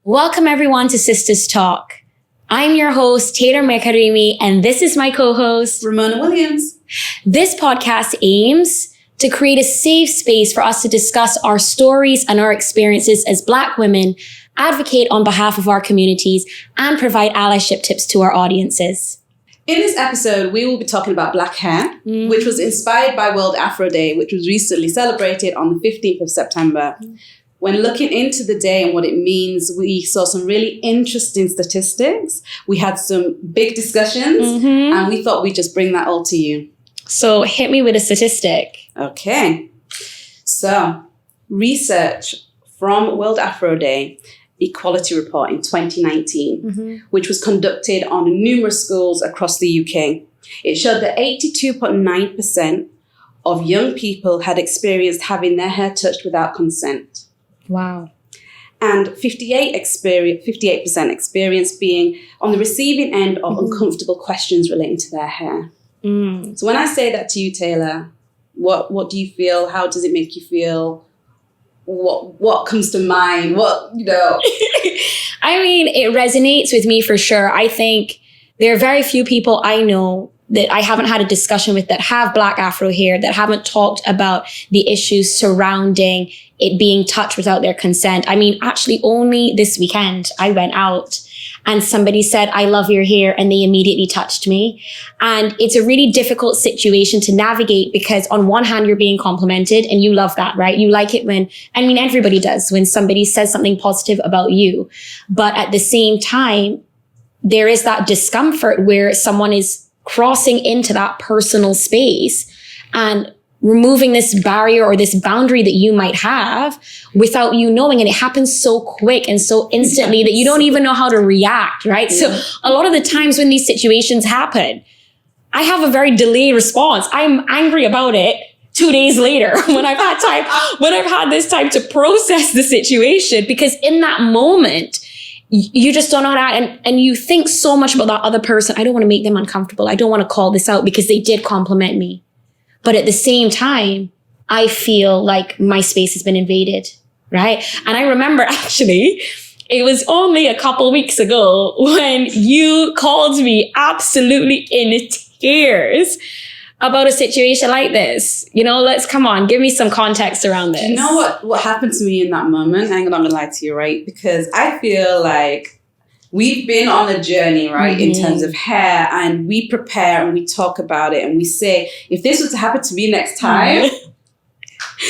Welcome everyone to Sista's Talk. I'm your host, Mirkarimi, and this is my co-host, Ramona Williams. This podcast aims to create a safe space for us to discuss our stories and our experiences as Black women, advocate on behalf of our communities, and provide allyship tips to our audiences. In this episode, we will be talking about black hair, which was inspired by World Afro Day, which was recently celebrated on the 15th of September. When looking into the day and what it means, we saw some really interesting statistics. We had some big discussions, and we thought we'd just bring that all to you. So hit me with a statistic. Okay. So research from World Afro Day Equality Report in 2019, which was conducted on numerous schools across the UK. It showed that 82.9% of young people had experienced having their hair touched without consent. Wow. And 58% experience being on the receiving end of uncomfortable questions relating to their hair. So when I say that to you, Taylor, what do you feel? How does it make you feel? What comes to mind? I mean, it resonates with me for sure. I think there are very few people I know that I haven't had a discussion with that have Black Afro hair, that haven't talked about the issues surrounding it being touched without their consent. I mean, actually only this weekend I went out and somebody said, "I love your hair," and they immediately touched me. And it's a really difficult situation to navigate because on one hand, you're being complimented and you love that, right? You like it when, I mean, everybody does when somebody says something positive about you. But at the same time, there is that discomfort where someone is crossing into that personal space and removing this barrier or this boundary that you might have without you knowing. And it happens so quick and so instantly that you don't even know how to react, right? Yeah. So a lot of the times when these situations happen, I have a very delayed response. I'm angry about it 2 days later when I've had this time to process the situation, because in that moment, you just don't know how to act, and you think so much about that other person. I don't want to make them uncomfortable. I don't want to call this out because they did compliment me. But at the same time, I feel like my space has been invaded, right? And I remember actually, it was only a couple weeks ago when you called me absolutely in tears about a situation like this. Come on, give me some context around this. You know what happened to me in that moment? I'm not going to lie to you, right? Because I feel like we've been on a journey, right, in terms of hair, and we prepare and we talk about it and we say, if this was to happen to me next time,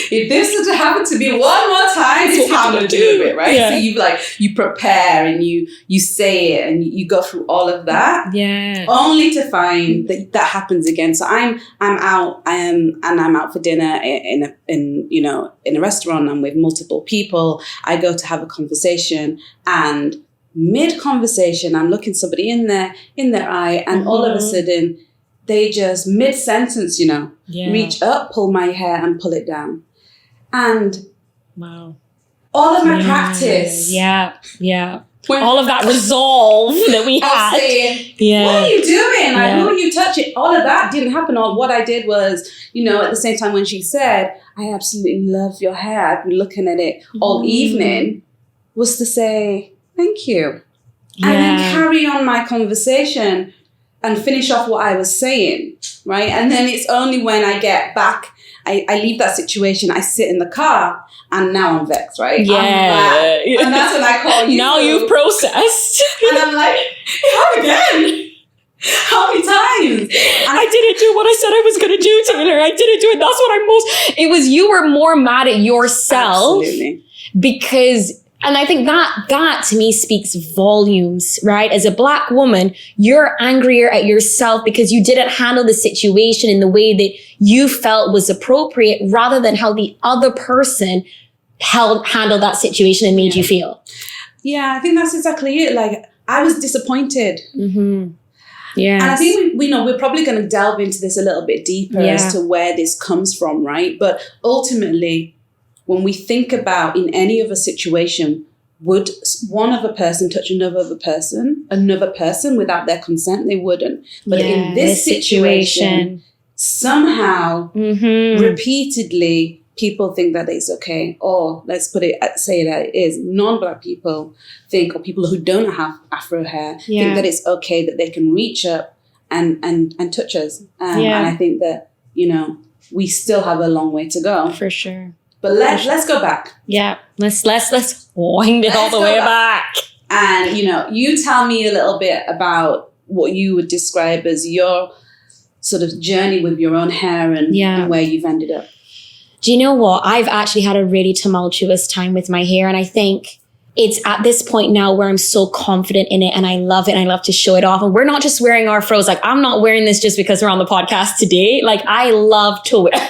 if this was to happen to me one more time, this is how I'm going to do it, right? Yeah. So you prepare and you say it and you go through all of that, only to find that happens again. So I'm out, and I'm out for dinner in a restaurant. I'm with multiple people. I go to have a conversation, and mid-conversation, I'm looking somebody in their eye, and all of a sudden, they just mid-sentence, reach up, pull my hair, and pull it down. And wow, all of my practice, all of that resolve that we had. Saying, what are you doing? Like, who are you touching? All of that didn't happen. All what I did was, at the same time when she said, "I absolutely love your hair," I've been looking at it all evening, was to say, "Thank you." And then carry on my conversation and finish off what I was saying, right? And then it's only when I get back, I leave that situation, I sit in the car, and now I'm vexed, right? Yeah. And that's when I call you. Now you've processed. And I'm like, how again? How many times? And I didn't do what I said I was going to do, Taylor. I didn't do it. That's what it was you were more mad at yourself. Absolutely. Because... And I think that to me speaks volumes, right? As a Black woman, you're angrier at yourself because you didn't handle the situation in the way that you felt was appropriate, rather than how the other person handled that situation and made you feel. Yeah, I think that's exactly it. Like, I was disappointed. Yeah. And I think we're probably going to delve into this a little bit deeper as to where this comes from, right? But ultimately, when we think about in any other situation, would one other person touch another person without their consent? They wouldn't. But in this situation, somehow, repeatedly, people think that it's okay, or let's say that it is, non-Black people think, or people who don't have Afro hair, think that it's okay that they can reach up and touch us. And I think that, we still have a long way to go. For sure. But let's go back. Yeah. Let's wind it all the way back. And, you tell me a little bit about what you would describe as your sort of journey with your own hair and where you've ended up. Do you know what? I've actually had a really tumultuous time with my hair. And I think it's at this point now where I'm so confident in it and I love it and I love to show it off. And we're not just wearing our fros. Like, I'm not wearing this just because we're on the podcast today. Like, I love to wear.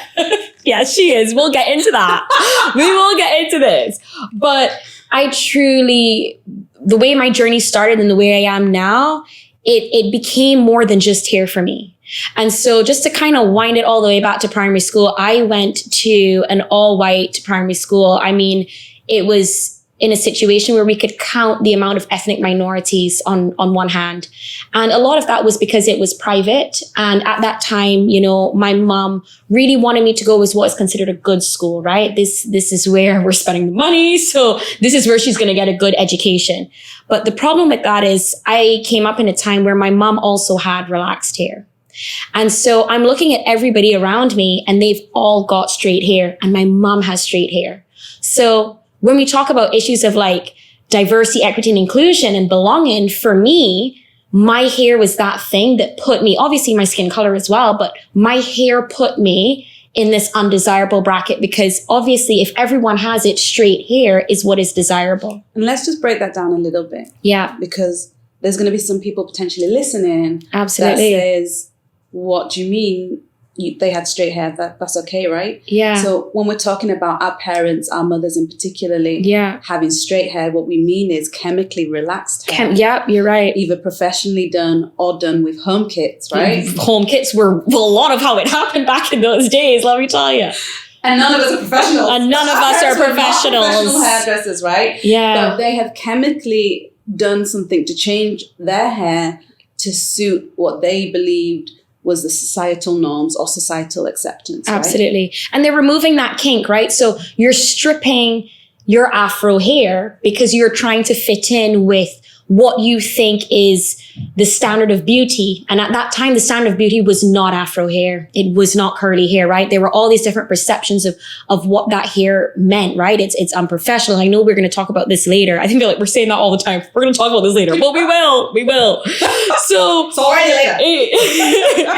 Yeah, she is. We'll get into that. We will get into this. But I truly, the way my journey started and the way I am now, it became more than just hair for me. And so just to kind of wind it all the way back to primary school, I went to an all-white primary school. I mean, it was in a situation where we could count the amount of ethnic minorities on one hand. And a lot of that was because it was private. And at that time, my mom really wanted me to go with what is considered a good school, right? This is where we're spending the money. So this is where she's going to get a good education. But the problem with that is I came up in a time where my mom also had relaxed hair. And so I'm looking at everybody around me and they've all got straight hair and my mom has straight hair. So when we talk about issues of like diversity, equity, and inclusion and belonging, for me, my hair was that thing that put me, obviously my skin color as well, but my hair put me in this undesirable bracket because obviously if everyone has it, straight hair is what is desirable. And let's just break that down a little bit. Yeah. Because there's going to be some people potentially listening. Absolutely. That says, what do you mean? They had straight hair, that's okay, right? Yeah. So when we're talking about our parents, our mothers in particularly, having straight hair, what we mean is chemically relaxed hair. Yeah, you're right. Either professionally done or done with home kits, right? Home kits were a lot of how it happened back in those days, let me tell you. And none of us are professionals. And none of us are professionals. Professional hairdressers, right? Yeah. But they have chemically done something to change their hair to suit what they believed was the societal norms or societal acceptance. Absolutely. Right? And they're removing that kink, right? So you're stripping your Afro hair because you're trying to fit in with what you think is the standard of beauty. And at that time, the standard of beauty was not Afro hair. It was not curly hair, right? There were all these different perceptions of what that hair meant, right? It's unprofessional. I know we're going to talk about this later. I think we're saying that all the time. We're going to talk about this later, but we will. So it's already later.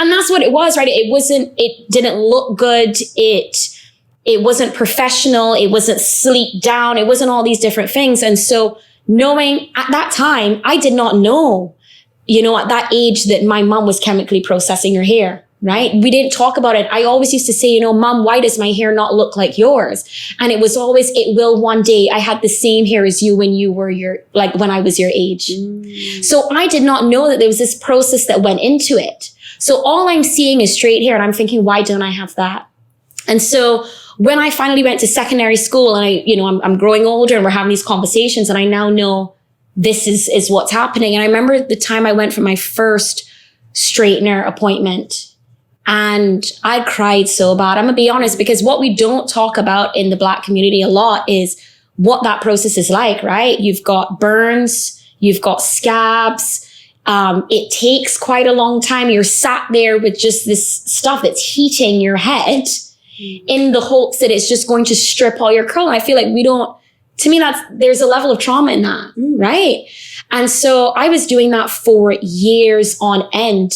And that's what it was, right? It didn't look good. It wasn't professional. It wasn't sleek down. It wasn't all these different things. And so knowing at that time, I did not know, at that age that my mom was chemically processing her hair, right? We didn't talk about it. I always used to say, Mom, why does my hair not look like yours? And it was always, it will one day. I had the same hair as you when you were when I was your age. So I did not know that there was this process that went into it. So all I'm seeing is straight hair and I'm thinking, why don't I have that? And so when I finally went to secondary school and I'm growing older and we're having these conversations and I now know this is what's happening. And I remember the time I went for my first straightener appointment and I cried so bad. I'm going to be honest, because what we don't talk about in the Black community a lot is what that process is like, right? You've got burns, you've got scabs. It takes quite a long time. You're sat there with just this stuff that's heating your head in the hopes that it's just going to strip all your curl. And I feel like there's a level of trauma in that, right? And so I was doing that for years on end,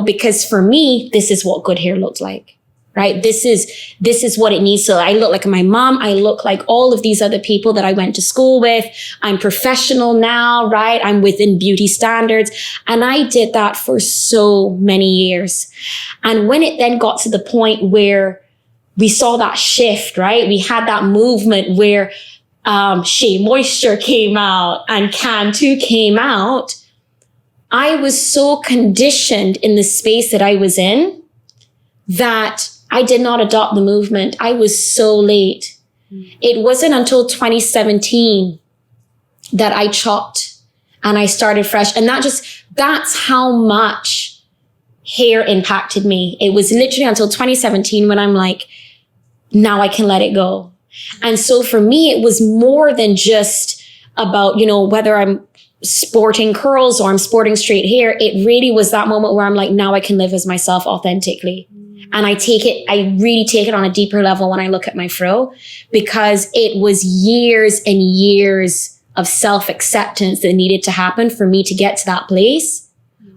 because for me, this is what good hair looked like, right? This is what it needs. So I look like my mom. I look like all of these other people that I went to school with. I'm professional now, right? I'm within beauty standards. And I did that for so many years. And when it then got to the point where we saw that shift, right? We had that movement where Shea Moisture came out and Can2 came out. I was so conditioned in the space that I was in that I did not adopt the movement. I was so late. It wasn't until 2017 that I chopped and I started fresh. And that's how much hair impacted me. It was literally until 2017 when I'm like, now I can let it go. And so for me, it was more than just about, you know, whether I'm sporting curls or I'm sporting straight hair. It really was that moment where I'm like, now I can live as myself authentically. And I really take it on a deeper level when I look at my fro, because it was years and years of self-acceptance that needed to happen for me to get to that place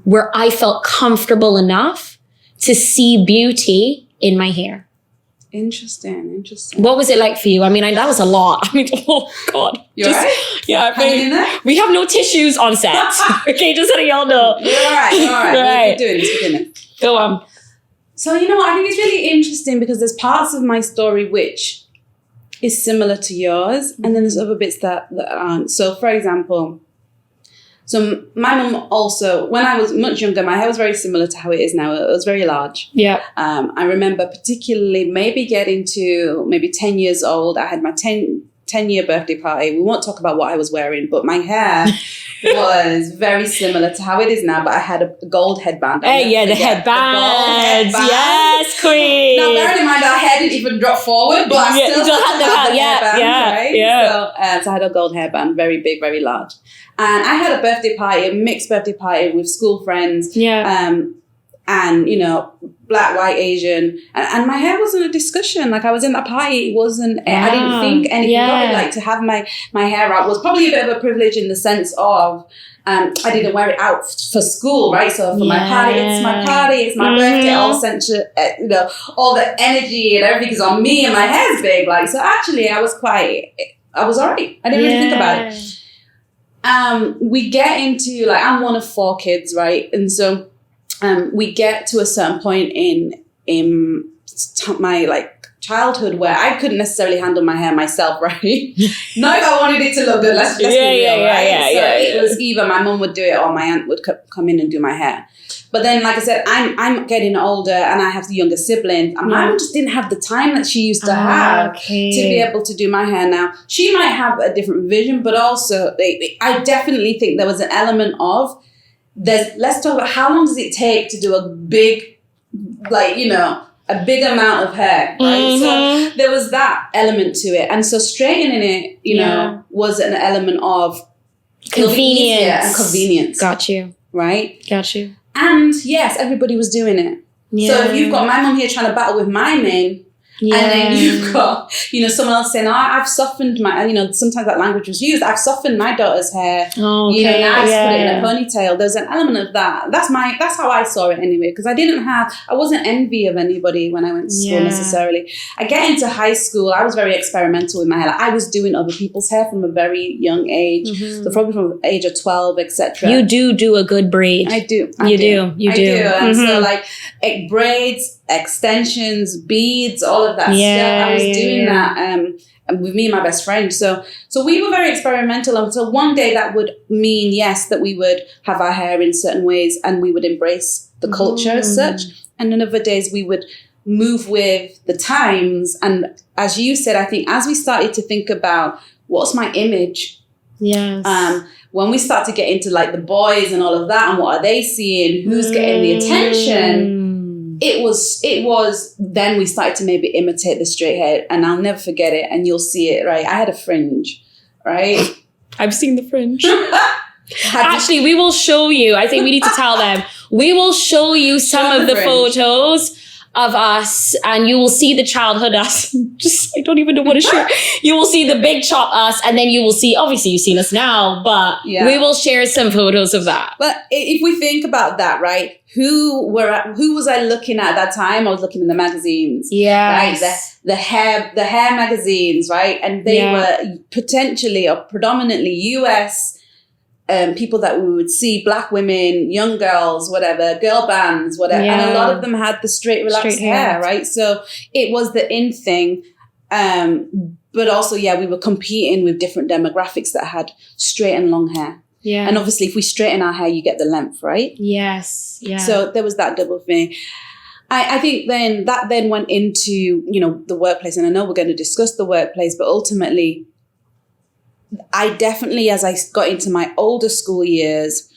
where I felt comfortable enough to see beauty in my hair. Interesting. What was it like for you? I mean, that was a lot. I mean, oh God. You're right? Yeah. Hanging in there? We have no tissues on set. Okay, just so y'all know. You're all right. Right. We're doing this. Go on. So, you know, I think it's really interesting because there's parts of my story which is similar to yours, and then there's other bits that aren't. So, for example, so my mum also, when I was much younger, my hair was very similar to how it is now. It was very large. Yeah. I remember particularly maybe getting to maybe 10 years old. I had my 10-year birthday party. We won't talk about what I was wearing, but my hair was very similar to how it is now, but I had a gold headband. The headbands. Yes, queen. Now, bearing in mind, our hair didn't even drop forward, but I still had the hairband, right? Yeah. So I had a gold hairband, very big, very large. And I had a birthday party, a mixed birthday party with school friends. Yeah. And, you know, Black, white, Asian. And my hair wasn't a discussion. Like, I was in that party. It wasn't, I didn't think anything of it. Like, to have my hair out was probably a bit of a privilege in the sense of, I didn't wear it out for school, right? So for my party, it's my party, it's my birthday, all central, you know, all the energy and everything is on me and my hair's big. Like, so actually I was all right. I didn't really think about it. We get into, like, I'm one of 4 kids, right? And so we get to a certain point in my, like, childhood where I couldn't necessarily handle my hair myself, right? Not if I wanted it to look good. Let's be real, right? It was either my mum would do it or my aunt would come in and do my hair. But then, like I said, I'm getting older and I have younger siblings. And my mum just didn't have the time that she used to have to be able to do my hair now. She might have a different vision, but also I definitely think there was an element of, let's talk about how long does it take to do a big, like, you know, a big amount of hair, right? So there was that element to it. And so straightening it, you know, was an element of convenience. And convenience. Got you. Right? Got you. And yes, everybody was doing it. Yeah. So if you've got my mum here trying to battle with my mane, and then you've got, you know, someone else saying, I've softened my, you know, sometimes that language was used, I've softened my daughter's hair. Oh, okay. You know, now I just put it in a ponytail. There's an element of that. That's how I saw it anyway, because I wasn't envy of anybody when I went to school necessarily. I get into high school, I was very experimental with my hair. Like, I was doing other people's hair from a very young age. So probably from the age of 12, etc. You do a good braid. I do. You do. And so, like, braids, extensions, beads, all of that stuff. I was doing that with me and my best friend. So we were very experimental. And so one day that would mean, yes, that we would have our hair in certain ways and we would embrace the culture as such. And then other days we would move with the times. And as you said, I think as we started to think about what's my image, when we start to get into, like, the boys and all of that and what are they seeing, who's getting the attention, it was then we started to maybe imitate the straight hair, and I'll never forget it, and you'll see it, right? I had a fringe, right? I've seen the fringe. Actually, we will show you. I think we need to tell them. We will show you some of the photos of us, and you will see the childhood us. I don't even know what to share. You will see the big chop us, and then you will see, obviously you've seen us now, but we will share some photos of that. But if we think about that, right? Who was I looking at that time? I was looking in the magazines. Yes. Right? The hair magazines, right? And they were potentially or predominantly US people that we would see, Black women, young girls, whatever, girl bands, whatever. And a lot of them had the straight, relaxed hair, right? So it was the in thing. But also, we were competing with different demographics that had straight and long hair. Yeah. And obviously, if we straighten our hair, you get the length, right? Yes. Yeah. So there was that double thing. I think then that went into, you know, the workplace. And I know we're going to discuss the workplace, but ultimately, I definitely, as I got into my older school years,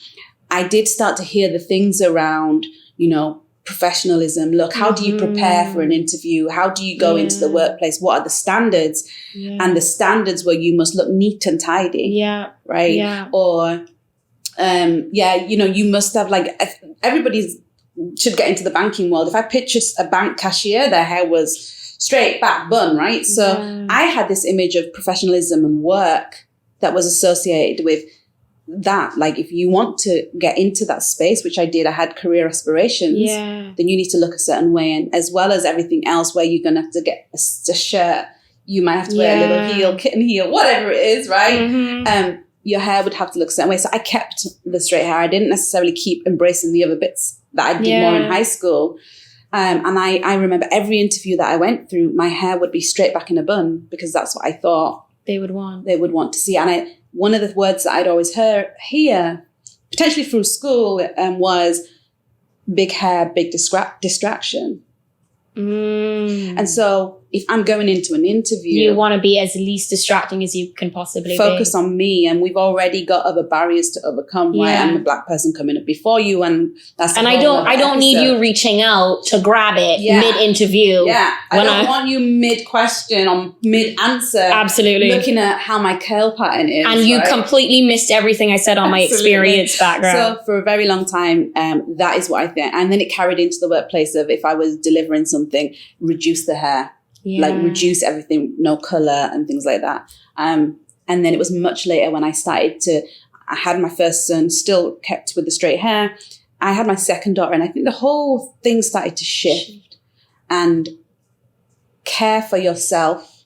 I did start to hear the things around, you know, professionalism. Look, how do you prepare for an interview? How do you go into the workplace? What are the standards? And the standards where you must look neat and tidy. Yeah. Right. Yeah. Or, you know, you must have like, everybody should get into the banking world. If I pictured a bank cashier, their hair was straight back bun, right? So I had this image of professionalism and work that was associated with that. Like, if you want to get into that space, which I did, I had career aspirations, then you need to look a certain way. And as well as everything else, where you're going to have to get a shirt, you might have to wear a little heel, kitten heel, whatever it is, right? Your hair would have to look a certain way. So I kept the straight hair. I didn't necessarily keep embracing the other bits that I did more in high school. And I remember every interview that I went through, my hair would be straight back in a bun, because that's what I thought they would want to see. And one of the words that I'd always hear, potentially through school, was big hair, big distraction. And so if I'm going into an interview, you want to be as least distracting as you can possibly focus on me. And we've already got other barriers to overcome. Right? I'm a Black person coming up before you, and that's I don't need you reaching out to grab it mid interview. I don't want you mid question or mid answer. Absolutely, looking at how my curl pattern is, and you completely missed everything I said on my experience background. So for a very long time, that is what I think, and then it carried into the workplace of, if I was delivering something, reduce the hair. Like reduce everything, no color and things like that. And then it was much later when I had my first son, still kept with the straight hair. I had my second daughter, and I think the whole thing started to shift. And care for yourself,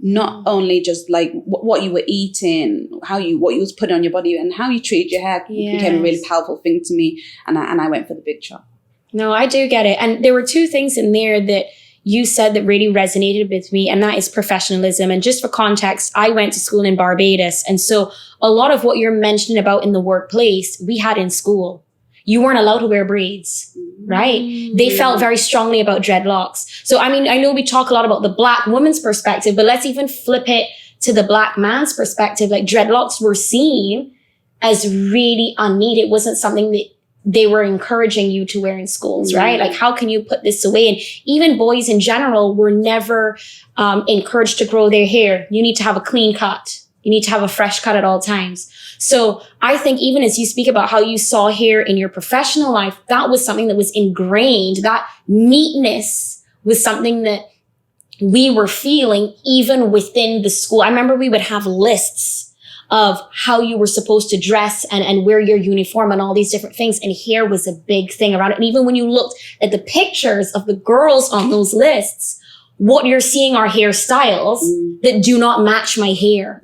not only just like what you were eating, what you was putting on your body, and how you treated your hair became a really powerful thing to me. And I went for the big chop. No, I do get it. And there were two things in there that you said that really resonated with me, and that is professionalism. And just for context, I went to school in Barbados. And so a lot of what you're mentioning about in the workplace, we had in school. You weren't allowed to wear braids, right? They felt very strongly about dreadlocks. So, I mean, I know we talk a lot about the Black woman's perspective, but let's even flip it to the Black man's perspective. Like, dreadlocks were seen as really unneeded. It wasn't something that they were encouraging you to wear in schools, right? Like, how can you put this away? And even boys in general were never encouraged to grow their hair. You need to have a clean cut. You need to have a fresh cut at all times. So I think even as you speak about how you saw hair in your professional life, that was something that was ingrained. That neatness was something that we were feeling even within the school. I remember we would have lists of how you were supposed to dress and wear your uniform and all these different things. And hair was a big thing around it. And even when you looked at the pictures of the girls on those lists, what you're seeing are hairstyles that do not match my hair.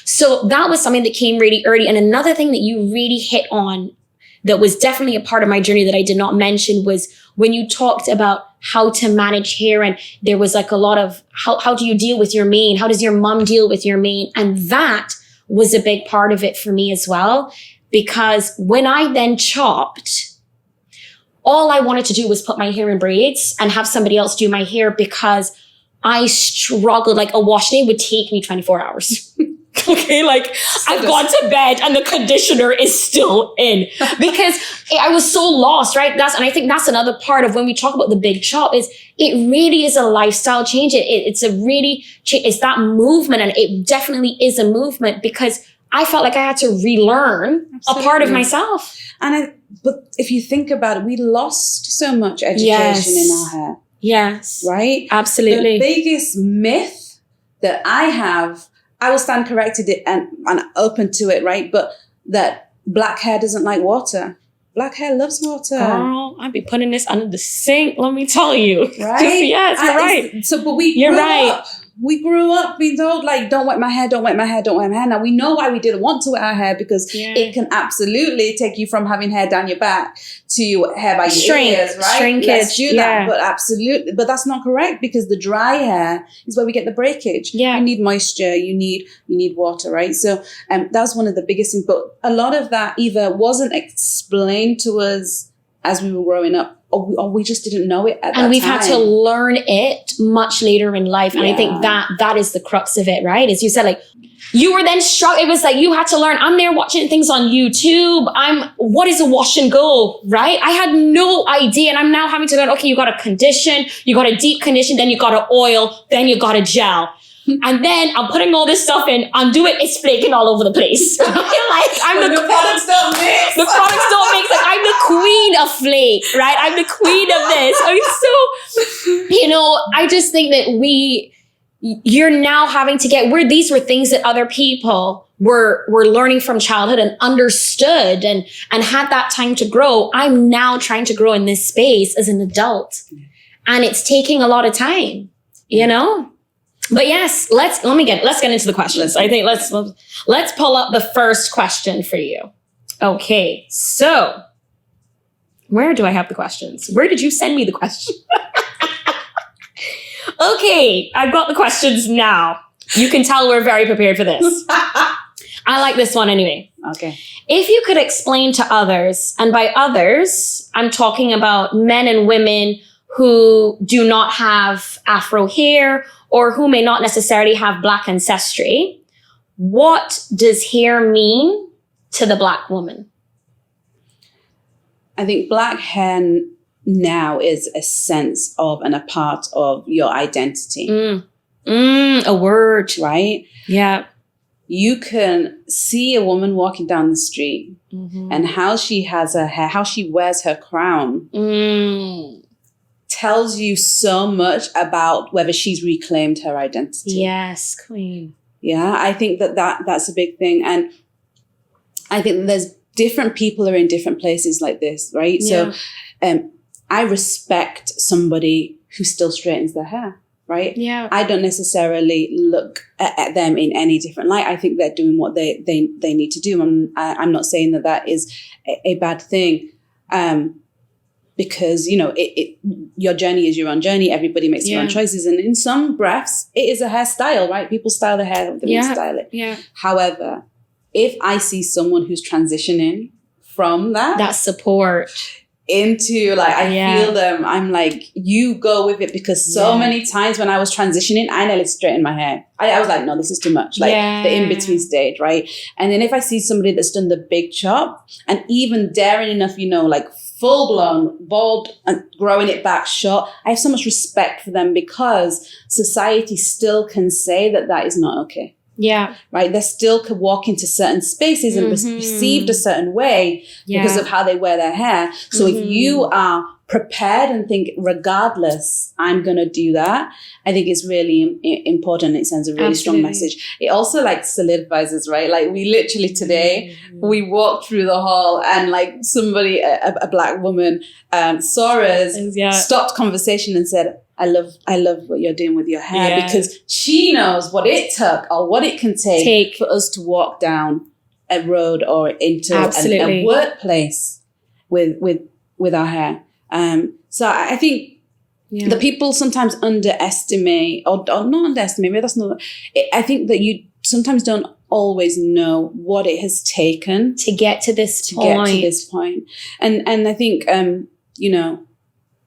So that was something that came really early. And another thing that you really hit on that was definitely a part of my journey that I did not mention was when you talked about how to manage hair. And there was like a lot of, how do you deal with your mane? How does your mom deal with your mane? And that was a big part of it for me as well, because when I then chopped, all I wanted to do was put my hair in braids and have somebody else do my hair, because I struggled. Like, a wash day would take me 24 hours. Okay, like I've gone to bed and the conditioner is still in, because I was so lost, right? And I think that's another part of when we talk about the big chop is it really is a lifestyle change. It's that movement, and it definitely is a movement, because I felt like I had to relearn a part of myself. But if you think about it, we lost so much education in our hair. Yes. Right? Absolutely. The biggest myth that I will stand corrected and open to it, right? But that Black hair doesn't like water. Black hair loves water. Girl, I'd be putting this under the sink, let me tell you. Right? Yes, you're right. So, but we grew up being told, like, don't wet my hair, don't wet my hair, don't wet my hair. Now, we know why we didn't want to wet our hair, because it can absolutely take you from having hair down your back to hair by your ears, right? Shrinkage. Let's do that. But absolutely. But that's not correct, because the dry hair is where we get the breakage. You need moisture, you need water, right? So that's one of the biggest things. But a lot of that either wasn't explained to us as we were growing up, or we just didn't know it at that time. And we've had to learn it much later in life. And I think that is the crux of it, right? As you said, like, you were then struck. It was like you had to learn. I'm there watching things on YouTube. What is a wash and go, right? I had no idea. And I'm now having to learn, okay, you got to condition, you got to deep condition, then you got to oil, then you got to gel. And then I'm putting all this stuff in, it's flaking all over the place. The products don't mix. The products don't mix. Like, I'm the queen of flake, right? I'm the queen of this. I just think that you're now having to these were things that other people were learning from childhood and understood and had that time to grow. I'm now trying to grow in this space as an adult. And it's taking a lot of time, But yes, let's get into the questions. I think let's pull up the first question for you. Okay. So where do I have the questions? Where did you send me the question? Okay, I've got the questions now. You can tell we're very prepared for this. I like this one anyway. Okay. If you could explain to others, and by others, I'm talking about men and women who do not have Afro hair or who may not necessarily have Black ancestry, what does hair mean to the Black woman? I think Black hair now is a sense of and a part of your identity. A word. Right? Yeah. You can see a woman walking down the street and how she has her hair, how she wears her crown tells you so much about whether she's reclaimed her identity. Yes, queen. Yeah, I think that's a big thing. And I think that there's different people are in different places like this, right? Yeah. So I respect somebody who still straightens their hair, right? Yeah. I don't necessarily look at them in any different light. I think they're doing what they need to do. I'm not saying that is a bad thing. Because, your journey is your own journey. Everybody makes their own choices. And in some breaths, it is a hairstyle, right? People style their hair, they style it. Yeah. However, if I see someone who's transitioning from that support into I feel them, I'm like, you go with it, because so many times when I was transitioning, I nearly straightened my hair. I was like, no, this is too much. The in-between stage, right? And then if I see somebody that's done the big chop and even daring enough, full-blown, bald and growing it back short, I have so much respect for them, because society still can say that is not okay. Yeah. Right? They still could walk into certain spaces and be perceived a certain way because of how they wear their hair. So if you are prepared and think, regardless, I'm going to do that, I think it's really important. It sends a really strong message. It also solidifies us, right? We literally today, we walked through the hall and somebody, a Black woman, saw us, stopped conversation and said, I love what you're doing with your hair, because she knows what it took or what it can take for us to walk down a road or into a workplace with our hair. So I think the people sometimes underestimate or not underestimate, maybe that's not, I think that you sometimes don't always know what it has taken to get to this point. And I think,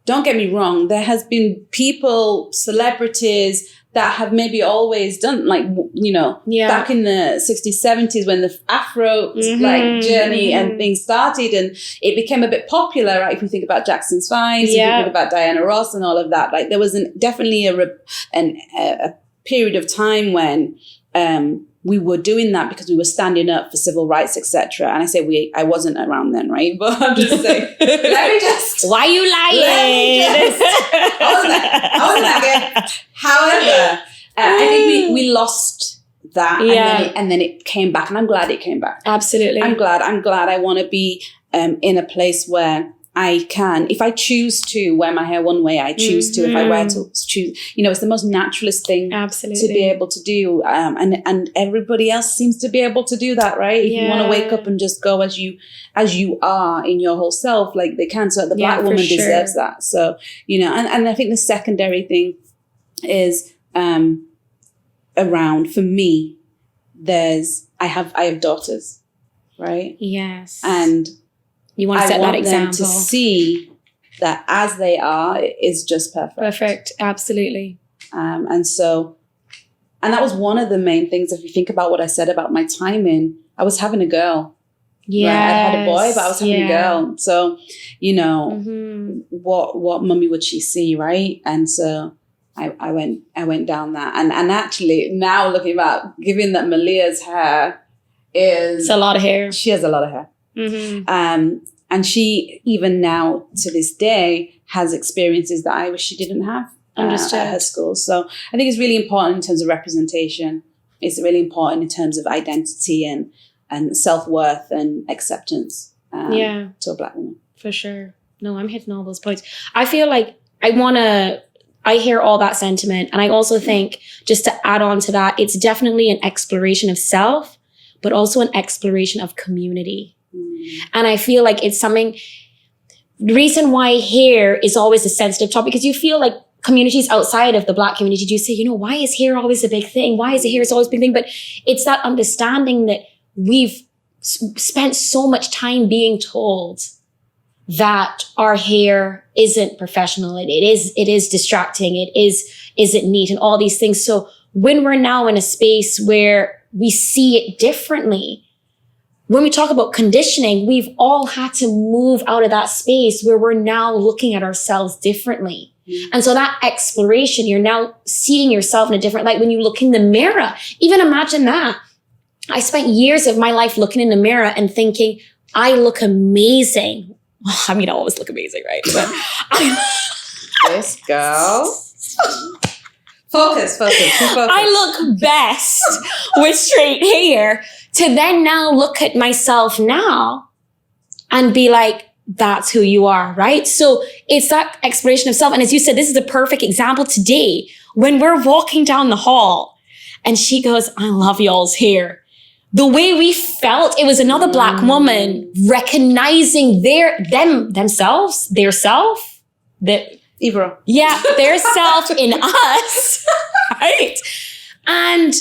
don't get me wrong, there has been people, celebrities that have maybe always done back in the 60s, 70s when the Afro journey and things started and it became a bit popular, right? If you think about Jackson's 5, if you think about Diana Ross and all of that, there was definitely a period of time when we were doing that because we were standing up for civil rights, etc. And I say I wasn't around then, right? But I'm just saying, let me just... Why you lying? I wasn't that good. However, I think we lost that and then it came back, and I'm glad it came back. Absolutely. I'm glad. I want to be in a place where I can, if I choose to wear my hair one way, I choose to. If I wear to choose, it's the most naturalist thing to be able to do. And everybody else seems to be able to do that, right? If you want to wake up and just go as you are in your whole self, they can. So the Black woman deserves that. So, and I think the secondary thing is around, for me, I have daughters, right? Yes. And you want to set that example. I want them to see that as they are, it is just perfect. Perfect. Absolutely. And so And that was one of the main things. If you think about what I said about my timing, I was having a girl. Yeah, right? I had a boy, but I was having a girl. So, you know, what mummy would she see, right? And so I went down that. And actually, now looking back, given that Malia's hair is... It's a lot of hair. She has a lot of hair. And she, even now to this day, has experiences that I wish she didn't have at her school. So I think it's really important in terms of representation. It's really important in terms of identity and self-worth and acceptance to a Black woman. For sure. No, I'm hitting all those points. I feel like I hear all that sentiment. And I also think, just to add on to that, it's definitely an exploration of self, but also an exploration of community. And I feel like it's something, the reason why hair is always a sensitive topic, because you feel like communities outside of the Black community do say, you know, why is hair always a big thing? Why is the hair always a big thing? But it's that understanding that we've spent so much time being told that our hair isn't professional. It is distracting. Isn't neat and all these things. So when we're now in a space where we see it differently, when we talk about conditioning, we've all had to move out of that space where we're now looking at ourselves differently. And so that exploration, you're now seeing yourself in a different light. When you look in the mirror, even imagine that. I spent years of my life looking in the mirror and thinking, I look amazing. Well, I mean, I always look amazing, right? But this girl. Focus. I look best with straight hair, to then now look at myself now and be like, that's who you are, right? So it's that exploration of self. And as you said, this is a perfect example today when we're walking down the hall and she goes, I love y'all's hair. The way we felt, it was another Black woman recognizing their self, their self in us, right? And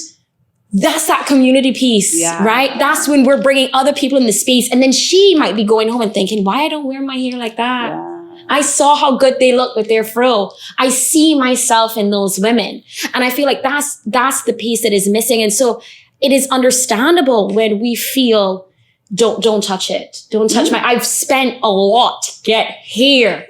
that's that community piece, right? That's when we're bringing other people in the space. And then she might be going home and thinking, why I don't wear my hair like that? Yeah. I saw how good they look with their fro. I see myself in those women. And I feel like that's the piece that is missing. And so it is understandable when we feel, don't touch it. Don't touch I've spent a lot to get here.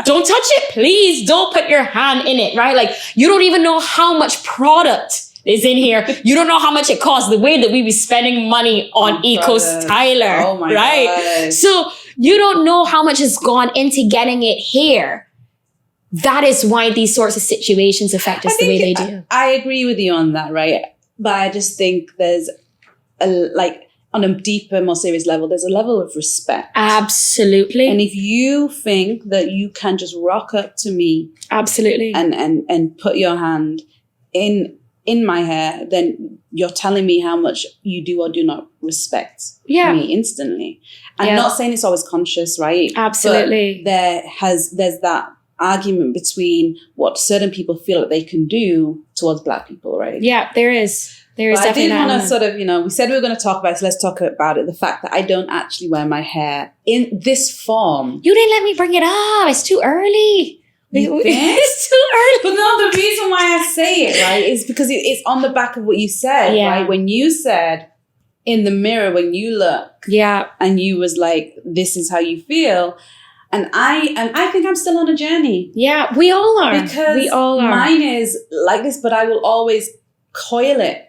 Don't touch it, please. Don't put your hand in it, right? Like, you don't even know how much product is in here. You don't know how much it costs. The way that we be spending money on Eco Styler, right? God. So you don't know how much has gone into getting it here. That is why these sorts of situations affect us the way they do. I agree with you on that, right? But I just think there's on a deeper, more serious level, there's a level of respect. Absolutely. And if you think that you can just rock up to me, absolutely, and put your hand in my hair, then you're telling me how much you do or do not respect me instantly. I'm not saying it's always conscious, right? Absolutely. But there's that argument between what certain people feel that they can do towards Black people, right? Yeah, there is. There is definitely that. I did want to sort of, we said we were going to talk about it, so let's talk about it. The fact that I don't actually wear my hair in this form. You didn't let me bring it up. It's too early. It's too early. But no, the reason why I say it, right, is because it's on the back of what you said, right? When you said in the mirror, when you look, and you was like, this is how you feel. And I think I'm still on a journey. Yeah, we all are. Because we all are. Mine is like this, but I will always coil it.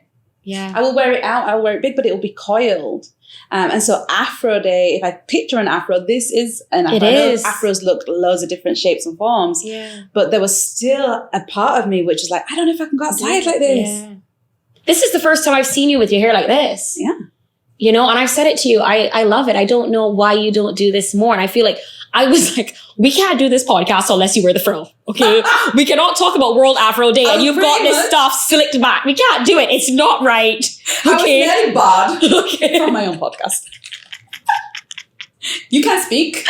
Yeah. I will wear it out. I will wear it big, but it will be coiled. And so Afro Day, if I picture an Afro, this is an Afro. It is. Afros look loads of different shapes and forms. Yeah. But there was still a part of me which is like, I don't know if I can go outside like this. Yeah. This is the first time I've seen you with your hair like this. Yeah. And I've said it to you. I love it. I don't know why you don't do this more. And I feel like I was like, we can't do this podcast unless you wear the fro. Okay. We cannot talk about World Afro Day and you've got this stuff slicked back. We can't do it. It's not right. Okay. I was very bad okay. on my own podcast. You can't speak.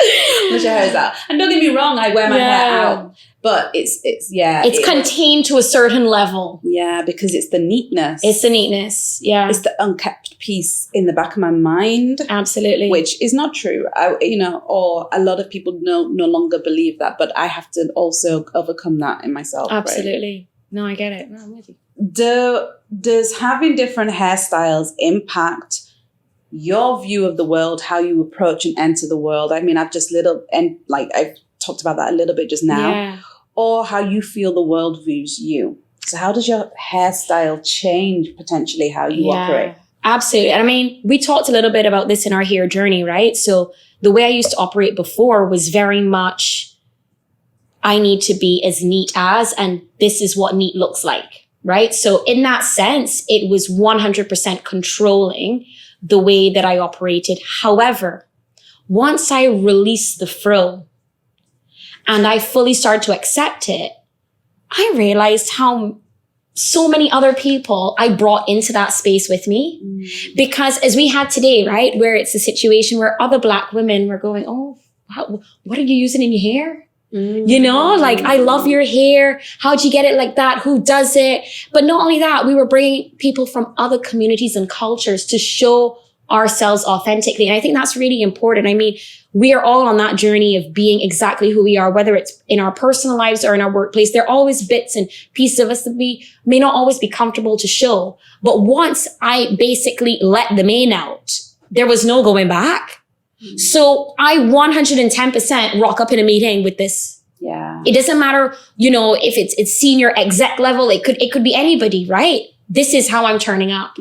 Let your hair is out. And don't get me wrong, I wear my hair out. But it's contained to a certain level. Yeah, because it's the neatness. It's the neatness. Yeah. It's the unkept piece in the back of my mind. Absolutely. Which is not true. Or a lot of people no longer believe that. But I have to also overcome that in myself. Absolutely. No, I get it. No, I'm with you. Does having different hairstyles impact your view of the world, how you approach and enter the world? I mean, I've talked about that a little bit just now. Yeah. Or how you feel the world views you. So how does your hairstyle change potentially how you operate? Absolutely. And I mean, we talked a little bit about this in our hair journey, right? So the way I used to operate before was very much, I need to be as neat as, and this is what neat looks like, right? So in that sense, it was 100% controlling the way that I operated. However, once I released the frill and I fully started to accept it, I realized how so many other people I brought into that space with me. Because as we had today, right, where it's a situation where other Black women were going, oh, what are you using in your hair? You know, like, I love your hair. How'd you get it like that? Who does it? But not only that, we were bringing people from other communities and cultures to show ourselves authentically. And I think that's really important. I mean, we are all on that journey of being exactly who we are, whether it's in our personal lives or in our workplace. There are always bits and pieces of us that we may not always be comfortable to show. But once I basically let the main out, there was no going back. So I 110% rock up in a meeting with this. Yeah. It doesn't matter, you know, if it's senior exec level, it could be anybody, right? This is how I'm turning up.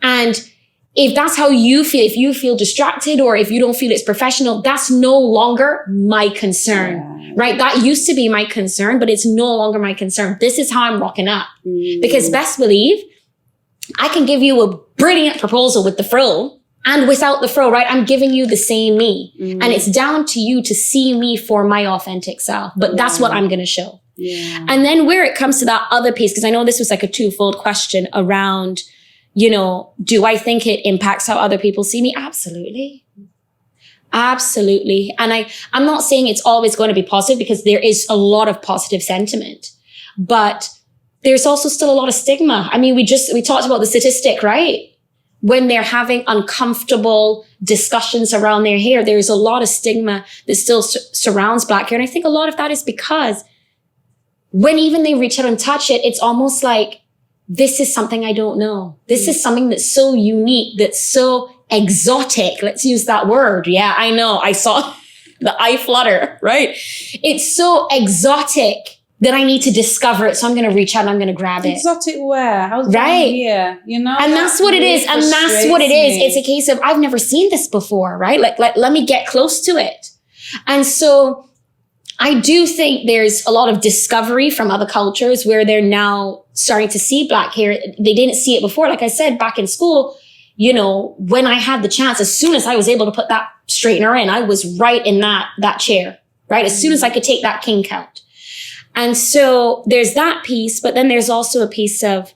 And if that's how you feel, if you feel distracted or if you don't feel it's professional, that's no longer my concern, right? That used to be my concern, but it's no longer my concern. This is how I'm rocking up. Because best believe, I can give you a brilliant proposal with the frill and without the frill, right? I'm giving you the same me. And it's down to you to see me for my authentic self. But that's what I'm going to show. And then where it comes to that other piece, because I know this was like a twofold question around, you know, do I think it impacts how other people see me? Absolutely. Absolutely. And I'm not saying it's always going to be positive, because there is a lot of positive sentiment, but there's also still a lot of stigma. I mean, we talked about the statistic, right? When they're having uncomfortable discussions around their hair, there's a lot of stigma that still surrounds Black hair. And I think a lot of that is because when even they reach out and touch it, it's almost like, this is something I don't know. This is something that's so unique, that's so exotic. Let's use that word. Yeah, I know. I saw the eye flutter, right? It's so exotic that I need to discover it. So I'm going to reach out and I'm going to grab it. Exotic where? How's right? Here? You know? And that's what it is. And that's what it is. It's a case of, I've never seen this before, right? Like, let me get close to it. And so I do think there's a lot of discovery from other cultures where they're now starting to see Black hair. They didn't see it before. Like I said, back in school, you know, when I had the chance, as soon as I was able to put that straightener in, I was right in that chair, right? As soon as I could take that king count. And so there's that piece, but then there's also a piece of,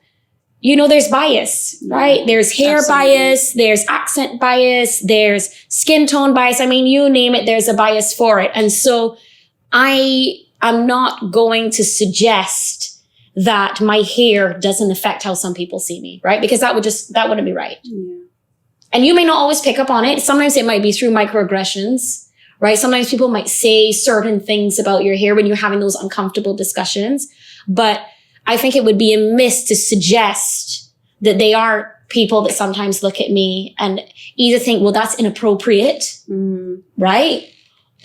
you know, there's bias, right? There's hair bias, there's accent bias, there's skin tone bias. I mean, you name it, there's a bias for it. And so I am not going to suggest that my hair doesn't affect how some people see me, right? Because that wouldn't be right. Yeah. And you may not always pick up on it. Sometimes it might be through microaggressions, right? Sometimes people might say certain things about your hair when you're having those uncomfortable discussions. But I think it would be amiss to suggest that they are people that sometimes look at me and either think, well, that's inappropriate, right?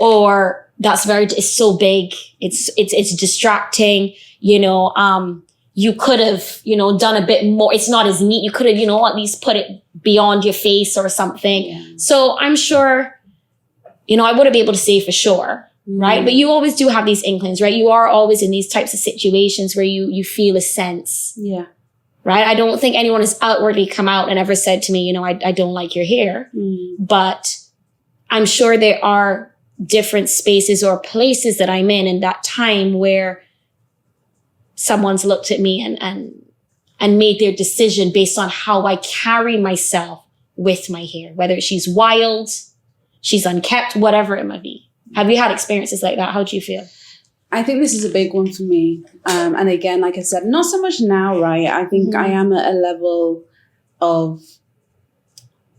Or it's so big. It's distracting, you know, you could have, you know, done a bit more. It's not as neat. You could have, you know, at least put it beyond your face or something. Yeah. So I'm sure, you know, I wouldn't be able to say for sure, right? But you always do have these inklings, right? You are always in these types of situations where you feel a sense. Yeah. Right? I don't think anyone has outwardly come out and ever said to me, you know, I don't like your hair. But I'm sure there are different spaces or places that I'm in that time where someone's looked at me and made their decision based on how I carry myself with my hair, whether she's wild, she's unkept, whatever it might be. Have you had experiences like that? How do you feel? I think this is a big one for me. And again, like I said, not so much now, right? I think I am at a level of,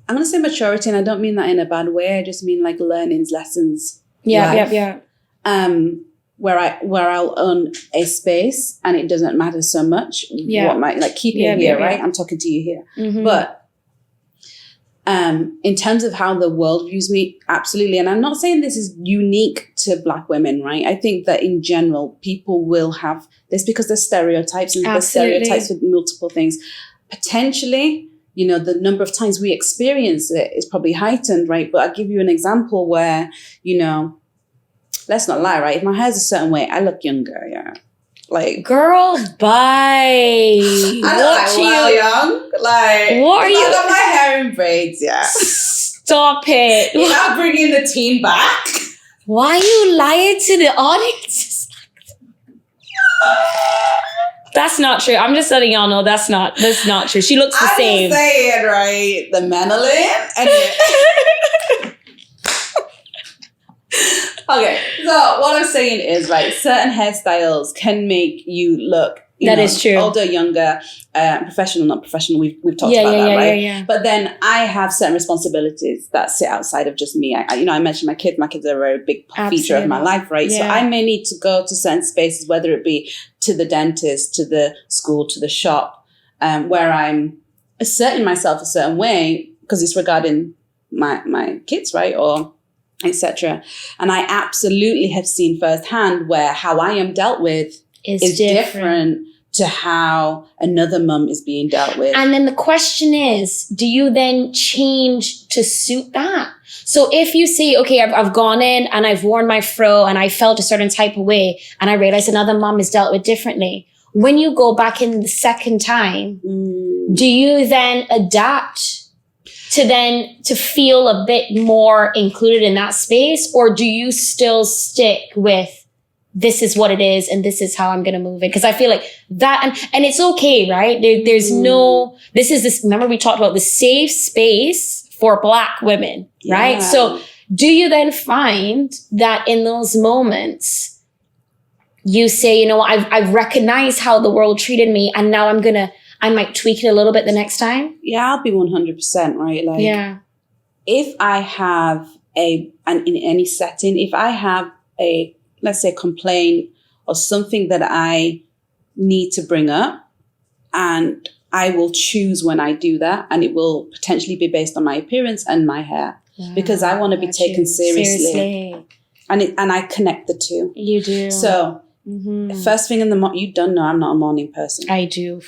I'm going to say maturity, and I don't mean that in a bad way. I just mean like learnings, lessons. Yeah. where I'll own a space and it doesn't matter so much what might like keep you here, right? I'm talking to you here. Mm-hmm. But in terms of how the world views me, absolutely. And I'm not saying this is unique to Black women, right? I think that in general, people will have this because there's stereotypes and there's stereotypes with multiple things. Potentially, you know, the number of times we experience it is probably heightened, right? But I'll give you an example where, you know, let's not lie, right? If my hair's a certain way, I look younger, yeah. Like, girl, bye. Young. Like, what are you? I got my hair in braids, yeah. Stop it. You're not bringing the teen back. Why are you lying to the audience? That's not true. I'm just letting y'all know that's not true. She looks the same. I'm saying, right? The Menolin. Okay, so what I'm saying is, right, certain hairstyles can make you look, that is true, older, younger, professional, not professional. We've talked about that, right? Yeah. But then I have certain responsibilities that sit outside of just me. I mentioned my kids. My kids are a very big feature of my life, right? Yeah. So I may need to go to certain spaces, whether it be to the dentist, to the school, to the shop, where I'm asserting myself a certain way because it's regarding my kids, right? Or etc. And I absolutely have seen firsthand where how I am dealt with is different to how another mum is being dealt with. And then the question is, do you then change to suit that? So if you say, okay, I've gone in and I've worn my fro and I felt a certain type of way and I realized another mum is dealt with differently. When you go back in the second time, do you then adapt to feel a bit more included in that space? Or do you still stick with this is what it is and this is how I'm going to move it? Because I feel like that, and it's okay, right? There's no, remember we talked about the safe space for Black women, right? Yeah. So do you then find that in those moments, you say, you know, I've recognized how the world treated me and now I might tweak it a little bit the next time? Yeah, I'll be 100%, right? Like, yeah. If I have in any setting, if I have let's say, complaint or something that I need to bring up, and I will choose when I do that, and it will potentially be based on my appearance and my hair, because I want to be taken seriously. And I connect the two. You do. So, first thing in the morning, you don't know I'm not a morning person. I do.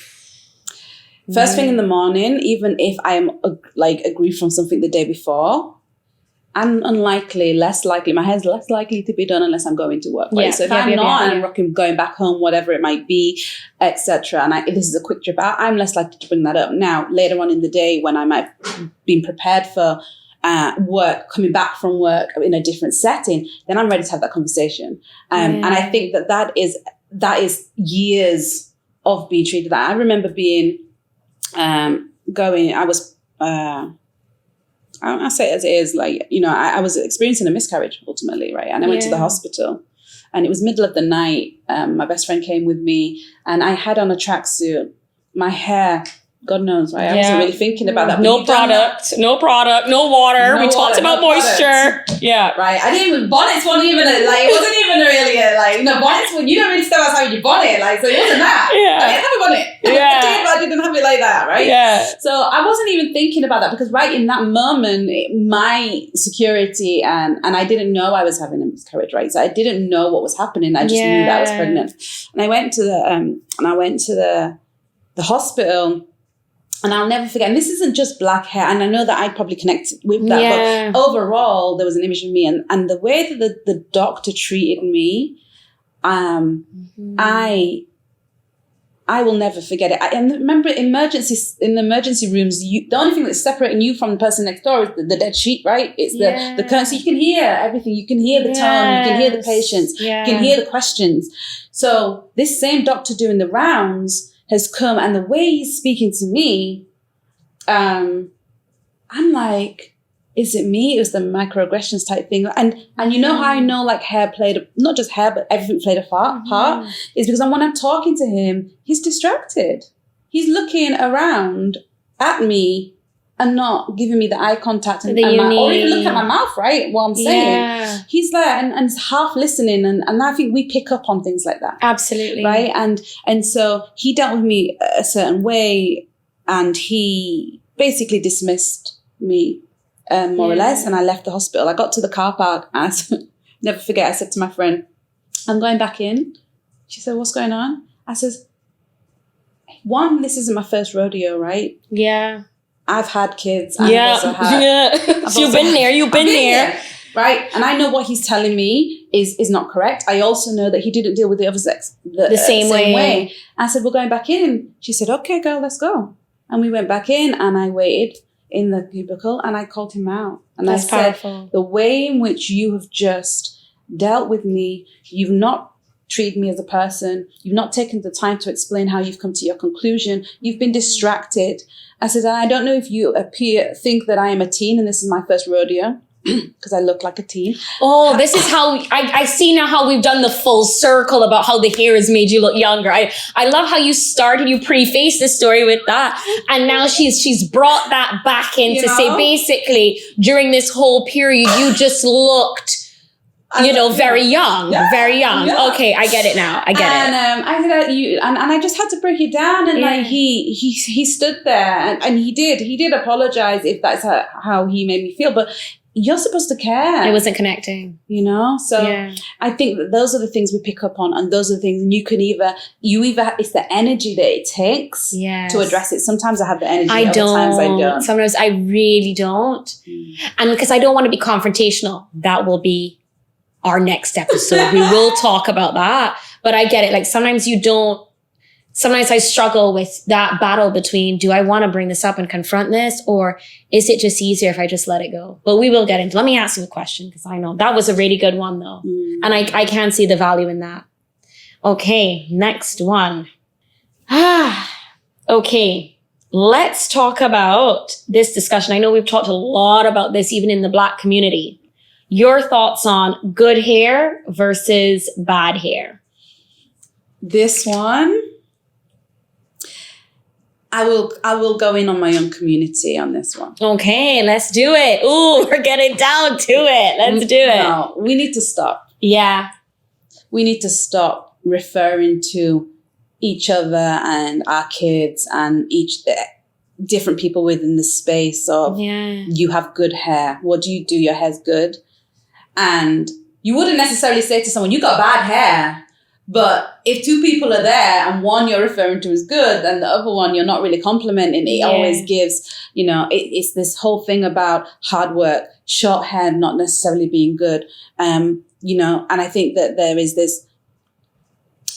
First thing in the morning, even if I am aggrieved from something the day before, I'm less likely, my hair's less likely to be done unless I'm going to work. Right? Yeah, so if I'm not, and I'm going back home, whatever it might be, etc., and this is a quick trip out, I'm less likely to bring that up. Now, later on in the day, when I might have been prepared for work, coming back from work in a different setting, then I'm ready to have that conversation. And I think that is years of being treated that. I remember being I'll say it as it is, like, you know, I was experiencing a miscarriage ultimately, right? And I went to the hospital and it was middle of the night. My best friend came with me and I had on a tracksuit. My hair, God knows, right? I wasn't really thinking about that. No product, no water. We talked about moisture. Yeah. Right. I didn't even, bonnets weren't even, it wasn't even really bonnets, you don't really start outside with your bonnet, so it wasn't that. Yeah. I didn't have a bonnet. Yeah. I didn't have it like that, right? Yeah. So I wasn't even thinking about that because right in that moment, my security and I didn't know I was having a miscarriage, right? So I didn't know what was happening. I just knew that I was pregnant. And I went to the hospital. And I'll never forget, and this isn't just black hair, and I know that I probably connected with that, but overall, there was an image of me, and the way that the doctor treated me, I will never forget it. And remember, in the emergency rooms, the only thing that's separating you from the person next door is the dead sheet, right? It's the curtain, so you can hear everything. You can hear the tone, you can hear the patients, you can hear the questions. So this same doctor doing the rounds has come, and the way he's speaking to me, I'm like, is it me? It was the microaggressions type thing. And you know how I know like hair played, not just hair, but everything played a part, is because when I'm talking to him, he's distracted. He's looking around at me and not giving me the eye contact and or even look at my mouth, right? What I'm saying. Yeah. He's there and half listening. And I think we pick up on things like that. Absolutely. Right. And so he dealt with me a certain way, and he basically dismissed me, more or less. And I left the hospital. I got to the car park, and never forget, I said to my friend, I'm going back in. She said, what's going on? I said, one, this isn't my first rodeo, right? Yeah. I've had kids. You've been there. You've been there. Right. And I know what he's telling me is not correct. I also know that he didn't deal with the other sex the same way. I said, we're going back in. She said, okay, girl, let's go. And we went back in, and I waited in the cubicle, and I called him out. And That's I said, powerful. the way in which you have just dealt with me, you've not treated me as a person. You've not taken the time to explain how you've come to your conclusion. You've been distracted. I said, I don't know if you think that I am a teen and this is my first rodeo, because I look like a teen. Oh, this is how I see now how we've done the full circle about how the hair has made you look younger. I love how you started, you prefaced the story with that. And now she's brought that back in to say basically during this whole period, you just looked, very young, very young. Yeah. Okay, I get it now. I get it. I said, and I just had to break it down. And like he stood there, and he did apologize if that's how he made me feel. But you're supposed to care. It wasn't connecting, So I think that those are the things we pick up on, and those are the things. And you either it's the energy that it takes to address it. Sometimes I have the energy. Other times I don't. Sometimes I really don't, and because I don't want to be confrontational, that will be our next episode. We will talk about that. But I get it. Like sometimes I struggle with that battle between, do I want to bring this up and confront this? Or is it just easier if I just let it go? But we will get into, let me ask you a question, because I know that was a really good one though. And I can see the value in that. Okay. Next one. Okay. Let's talk about this discussion. I know we've talked a lot about this even in the Black community. Your thoughts on good hair versus bad hair? This one, I will go in on my own community on this one. Okay, let's do it. Ooh, we're getting down to it. Let's do it. No, we need to stop. Yeah. We need to stop referring to each other and our kids and different people within the space of you have good hair. What do you do? Your hair's good. And you wouldn't necessarily say to someone, you got bad hair. But if two people are there and one you're referring to as good and the other one you're not really complimenting, it always gives, it's this whole thing about hard work, short hair not necessarily being good. And I think that there is this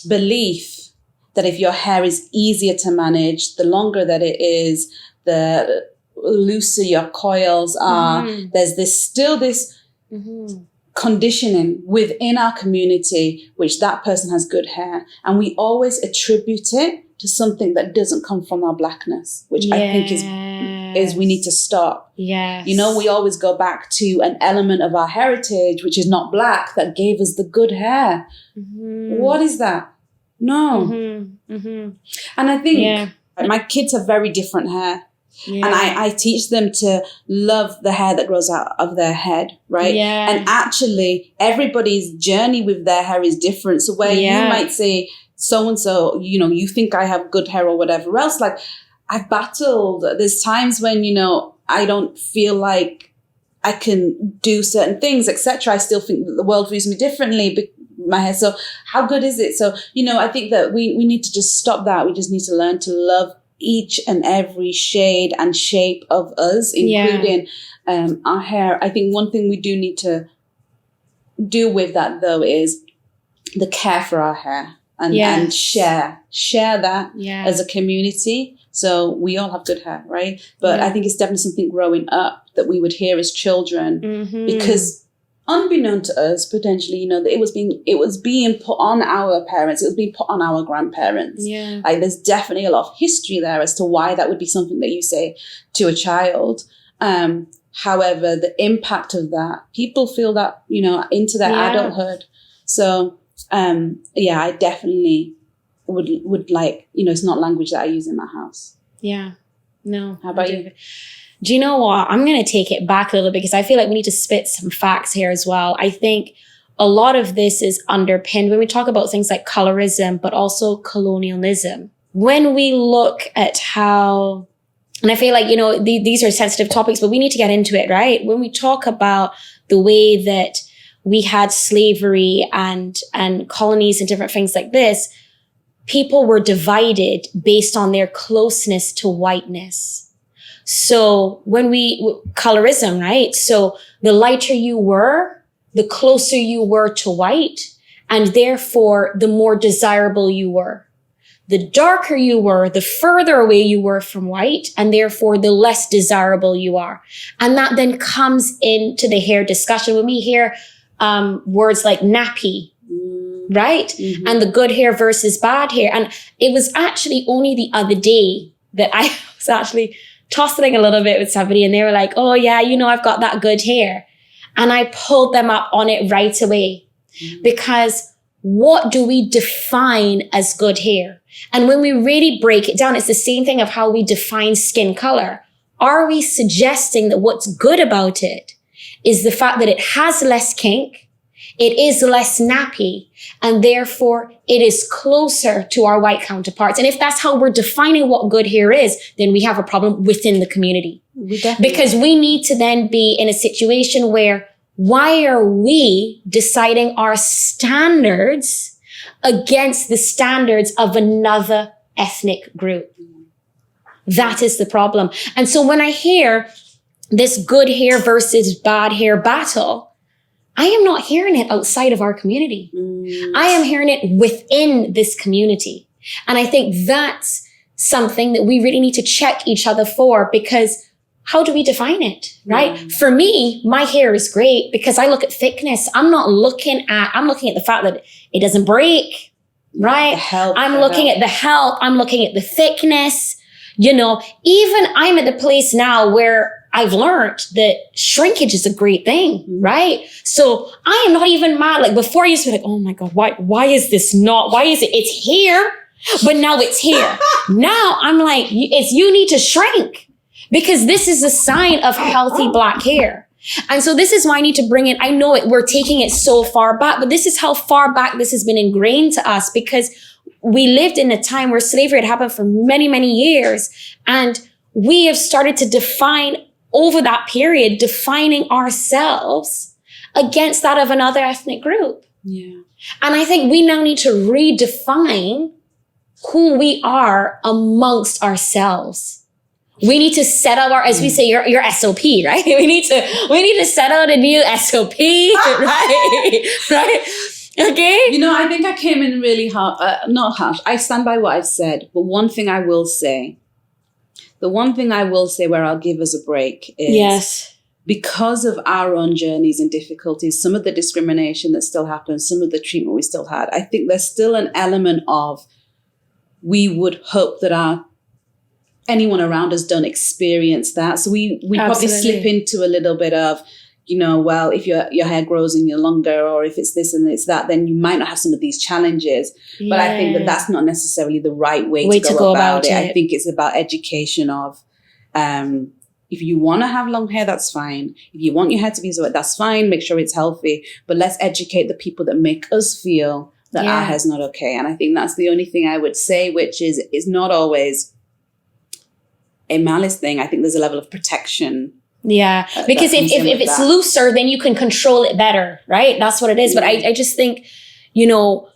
belief that if your hair is easier to manage, the longer that it is, the looser your coils are. There's still this conditioning within our community, which that person has good hair. And we always attribute it to something that doesn't come from our Blackness, which I think is we need to stop. Yes. We always go back to an element of our heritage, which is not Black, that gave us the good hair. What is that? No. And I think my kids have very different hair. Yeah. And I teach them to love the hair that grows out of their head, right? Yeah. And actually, everybody's journey with their hair is different. So where you might say, so-and-so, you think I have good hair or whatever else, like I've battled. There's times when, I don't feel like I can do certain things, etc. I still think that the world views me differently. My hair. So how good is it? So, I think that we need to just stop that. We just need to learn to love each and every shade and shape of us, including our hair. I think one thing we do need to do with that though is the care for our hair and share that as a community. So we all have good hair, right? But I think it's definitely something growing up that we would hear as children because unbeknown to us, potentially, that it was being put on our parents, it was being put on our grandparents. Yeah. Like there's definitely a lot of history there as to why that would be something that you say to a child. However, the impact of that, people feel that, into their adulthood. So, I definitely would like, it's not language that I use in my house. Yeah. No. How about you? do you know what? I'm going to take it back a little bit because I feel like we need to spit some facts here as well. I think a lot of this is underpinned when we talk about things like colorism, but also colonialism. When we look at how, and I feel like, you know, these are sensitive topics, but we need to get into it, right? When we talk about the way that we had slavery and colonies and different things like this, people were divided based on their closeness to whiteness. So when colorism, right? So the lighter you were, the closer you were to white, and therefore the more desirable you were. The darker you were, the further away you were from white, and therefore the less desirable you are. And that then comes into the hair discussion. When we hear words like nappy, right? Mm-hmm. And the good hair versus bad hair. And it was actually only the other day that I was actually tossing a little bit with somebody, and they were like, oh yeah, you know, I've got that good hair. And I pulled them up on it right away. Mm-hmm. Because what do we define as good hair? And when we really break it down, it's the same thing of how we define skin color. Are we suggesting that what's good about it is the fact that it has less kink, it is less nappy, and therefore it is closer to our white counterparts? And if that's how we're defining what good hair is, then we have a problem within the community. Because we need to then be in a situation where, why are we deciding our standards against the standards of another ethnic group? That is the problem. And so when I hear this good hair versus bad hair battle, I am not hearing it outside of our community. I am hearing it within this community. And I think that's something that we really need to check each other for, because how do we define it, right? For me, my hair is great because I look at thickness. I'm looking at the fact that it doesn't break, right? I'm looking at the health. I'm looking at the thickness. You know, even I'm at the place now where I've learned that shrinkage is a great thing, right? So I am not even mad. Like before, I used to be like, oh my God, why is this not, why is it? It's here, but now it's here. Now I'm like, you need to shrink, because this is a sign of healthy black hair. And so this is why I need to bring it. I know we're taking it so far back, but this is how far back this has been ingrained to us, because we lived in a time where slavery had happened for many, many years. And we have started to define over that period, defining ourselves against that of another ethnic group. Yeah. And I think we now need to redefine who we are amongst ourselves. We need to set out our, as we say, your SOP, right? We need to set out a new SOP, right? Right? Okay. You know, I think I came in really not harsh. I stand by what I've said, but one thing I will say where I'll give us a break is, because of our own journeys and difficulties, some of the discrimination that still happens, some of the treatment we still had, I think there's still an element of, we would hope that anyone around us don't experience that. So we probably slip into a little bit of, you know, well, if your hair grows and you're longer, or if it's this and it's that, then you might not have some of these challenges. Yeah. But I think that that's not necessarily the right way to go about it. I think it's about education of, if you want to have long hair, that's fine. If you want your hair to be so, that's fine. Make sure it's healthy. But let's educate the people that make us feel that our hair's not okay. And I think that's the only thing I would say, which is not always a malice thing. I think there's a level of protection. Yeah, because if it's looser, then you can control it better, right? That's what it is. But I just think, you know,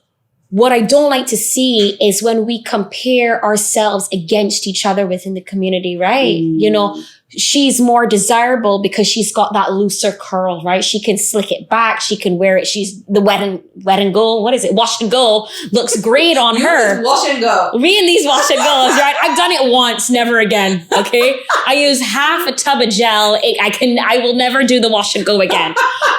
what I don't like to see is when we compare ourselves against each other within the community, right? You know, she's more desirable because she's got that looser curl, right? She can slick it back. She can wear it. She's the wet and go. What is it? Wash and go looks great on her. Wash and go. Me and these wash and goes, right? I've done it once, never again. Okay. I use half a tub of gel. I will never do the wash and go again.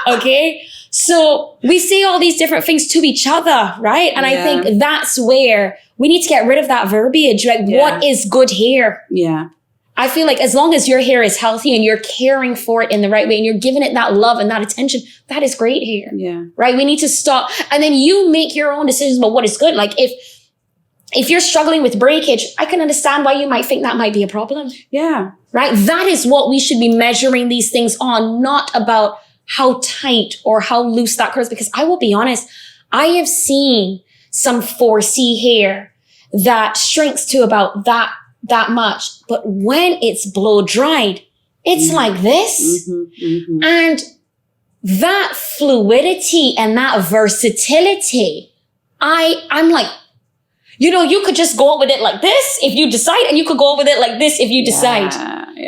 Okay. So we say all these different things to each other, right? And I think that's where we need to get rid of that verbiage. Like, what is good hair? Yeah. I feel like as long as your hair is healthy and you're caring for it in the right way and you're giving it that love and that attention, that is great hair. Yeah. Right? We need to stop. And then you make your own decisions about what is good. Like if you're struggling with breakage, I can understand why you might think that might be a problem. Yeah. Right? That is what we should be measuring these things on, not about how tight or how loose that curls. Because I will be honest, I have seen some 4C hair that shrinks to about that much. But when it's blow dried, it's like this. And that fluidity and that versatility, I'm like, you could just go with it like this if you decide, and you could go with it like this if you decide,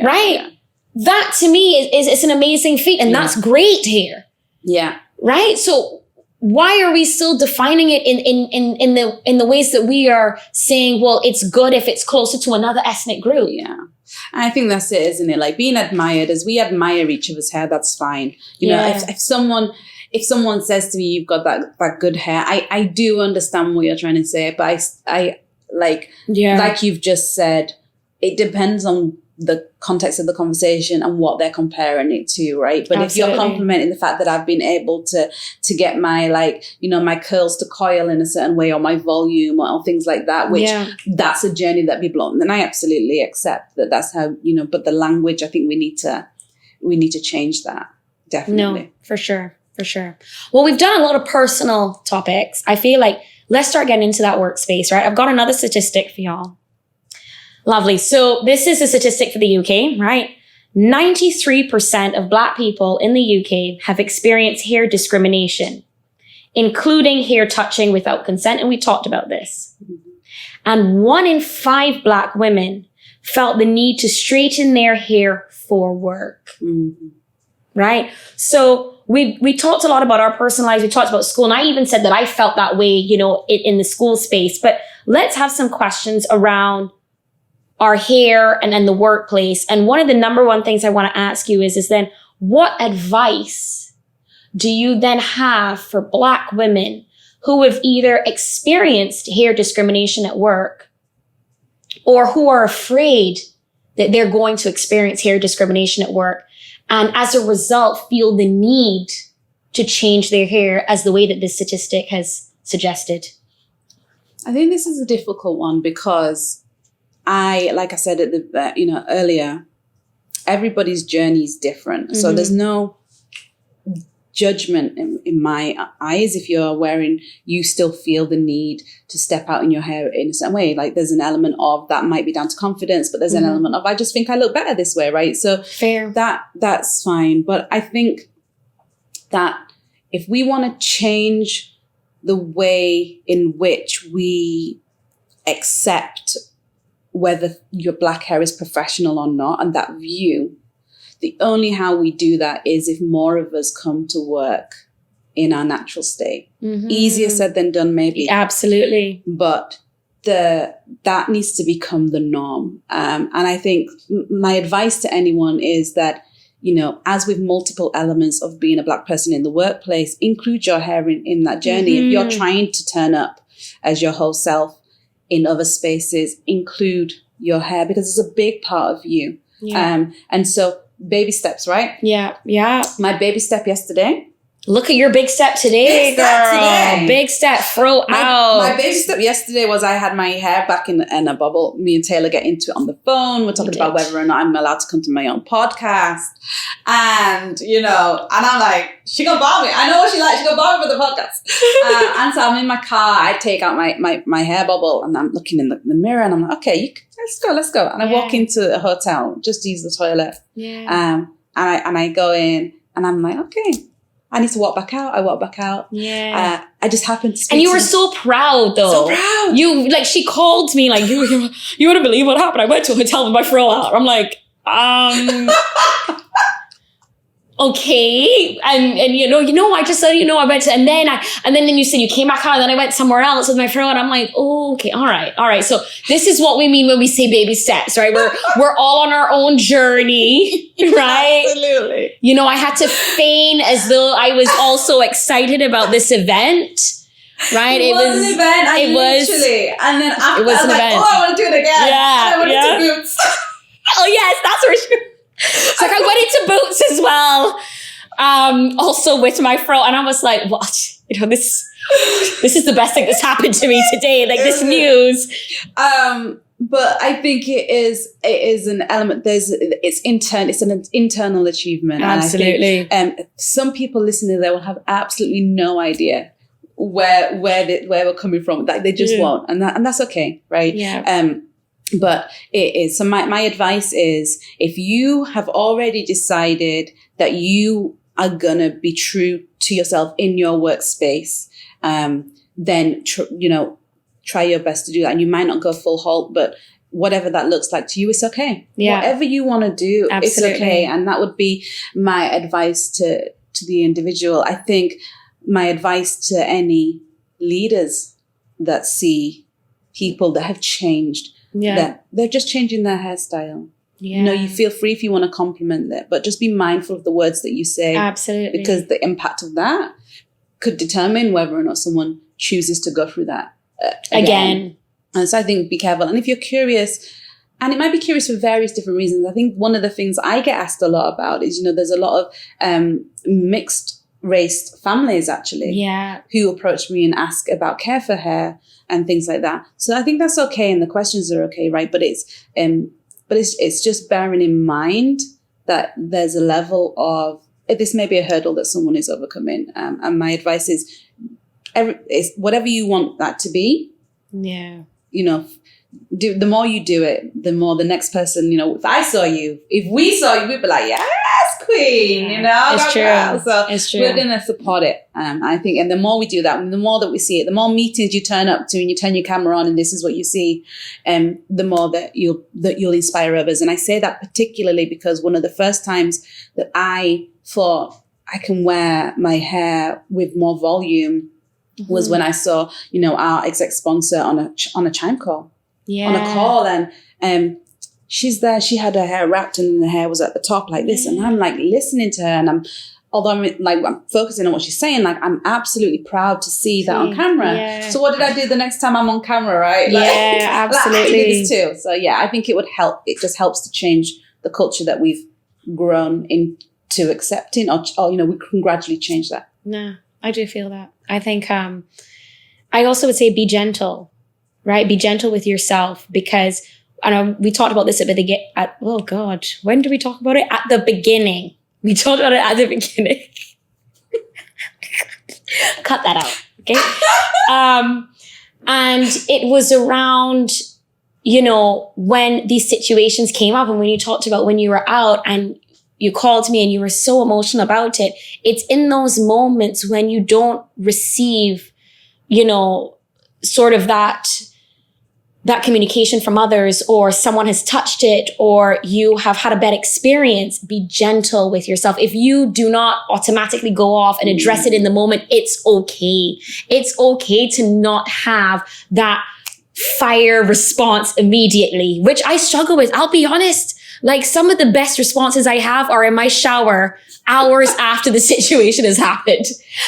right? Yeah. That to me is an amazing feat, and that's great hair. Yeah. Right? So why are we still defining it in the ways that we are saying, well, it's good if it's closer to another ethnic group? Yeah. I think that's it, isn't it? Like being admired, as we admire each other's hair, that's fine. You know, if someone says to me, you've got that good hair, I do understand what you're trying to say, but I like you've just said, it depends on the context of the conversation and what they're comparing it to, right? But if you're complimenting the fact that I've been able to get my, like, my curls to coil in a certain way, or my volume, or things like that, which that's a journey that people, then I absolutely accept that that's how, but the language, I think we need to change that. Definitely. No, for sure. For sure. Well, we've done a lot of personal topics. I feel like let's start getting into that workspace, right? I've got another statistic for y'all. Lovely. So this is a statistic for the UK, right? 93% of Black people in the UK have experienced hair discrimination, including hair touching without consent. And we talked about this. And 1 in 5 Black women felt the need to straighten their hair for work. Right? So we talked a lot about our personal lives. We talked about school. And I even said that I felt that way, in the school space. But let's have some questions around our hair and then the workplace. And one of the number one things I want to ask you is then what advice do you then have for Black women who have either experienced hair discrimination at work or who are afraid that they're going to experience hair discrimination at work, and as a result feel the need to change their hair as the way that this statistic has suggested? I think this is a difficult one because like I said at the earlier, everybody's journey is different. So there's no judgment in my eyes. If you still feel the need to step out in your hair in a certain way. Like there's an element of that might be down to confidence, but there's an element of, I just think I look better this way, right? So fair. That's fine. But I think that if we want to change the way in which we accept whether your Black hair is professional or not, and that view, the only how we do that is if more of us come to work in our natural state. Easier said than done, maybe. Absolutely. But that needs to become the norm. And I think my advice to anyone is that, as with multiple elements of being a Black person in the workplace, include your hair in that journey. If you're trying to turn up as your whole self in other spaces, include your hair, because it's a big part of you. And so baby steps, right? Yeah. My baby step yesterday. Look at your big step today, girl. Big step, throw out. My baby step yesterday was I had my hair back in a bubble. Me and Taylor get into it on the phone. We're talking about whether or not I'm allowed to come to my own podcast. And, and I'm like, she gonna bar me. I know what she likes. She gonna bar me for the podcast. And so I'm in my car. I take out my hair bubble and I'm looking in the mirror and I'm like, okay, let's go. And I walk into a hotel just to use the toilet. And I go in and I'm like, okay, I need to walk back out. I walk back out. I just happened to speak. And you were so proud, though. So proud. She called me, like, you wouldn't believe what happened. I went to a hotel with my fro out. I'm like, okay. And I just said, I went to, and then you said you came back out, and then I went somewhere else with my fro, and I'm like, oh, okay, all right. So this is what we mean when we say baby steps, right? We're all on our own journey, right? Absolutely. I had to feign as though I was also excited about this event. Right? It was an event. And then after it was I was like, event. I want to do it again. Yeah. And I went into Boots. Oh yes, that's where she. It's like I went into Boots as well. Also with my fro, and I was like, what? This is the best thing that's happened to me today. Like this news. But I think it is an element. It's an internal achievement. Absolutely. And I think, some people listening there will have absolutely no idea where we're coming from. Like they just won't, and that's okay, right? Yeah. But it is. So my advice is, if you have already decided that you are gonna be true to yourself in your workspace, then try your best to do that. And you might not go full halt, but whatever that looks like to you, it's okay. Yeah. Whatever you want to do, Absolutely. it's okay. And that would be my advice to the individual. I think my advice to any leaders that see people that have changed, that they're just changing their hairstyle. Yeah. You feel free if you want to compliment that, but just be mindful of the words that you say. Absolutely. Because the impact of that could determine whether or not someone chooses to go through that again. And so I think be careful. And if you're curious, and it might be curious for various different reasons, I think one of the things I get asked a lot about is, there's a lot of mixed race families actually who approach me and ask about care for hair and things like that. So I think that's okay, and the questions are okay, right? But it's just bearing in mind that there's a level of, this may be a hurdle that someone is overcoming. And my advice is, whatever you want that to be. Yeah. The more you do it, the more the next person, if we saw you, we'd be like, yes, queen, It's true. So it's true. We're going to support it. I think, and the more we do that, and the more that we see it, the more meetings you turn up to and you turn your camera on and this is what you see, the more that you'll inspire others. And I say that particularly because one of the first times that I thought I can wear my hair with more volume was when I saw, our exec sponsor on a chime call. On a call, and she's there. She had her hair wrapped, and the hair was at the top like this. And I'm like listening to her, and although I'm focusing on what she's saying, like I'm absolutely proud to see that on camera. Yeah. So what did I do the next time I'm on camera, right? Absolutely. I did this too. So I think it would help. It just helps to change the culture that we've grown into accepting, or we can gradually change that. No, I do feel that. I think I also would say be gentle. Right? Be gentle with yourself, because we talked about this when did we talk about it? At the beginning. We talked about it at the beginning. Cut that out. Okay. And it was around, when these situations came up, and when you talked about when you were out and you called me and you were so emotional about it. It's in those moments when you don't receive, sort of that communication from others, or someone has touched it, or you have had a bad experience. Be gentle with yourself. If you do not automatically go off and address it in the moment, it's okay. It's okay to not have that fire response immediately, which I struggle with. I'll be honest. Like, some of the best responses I have are in my shower hours after the situation has happened.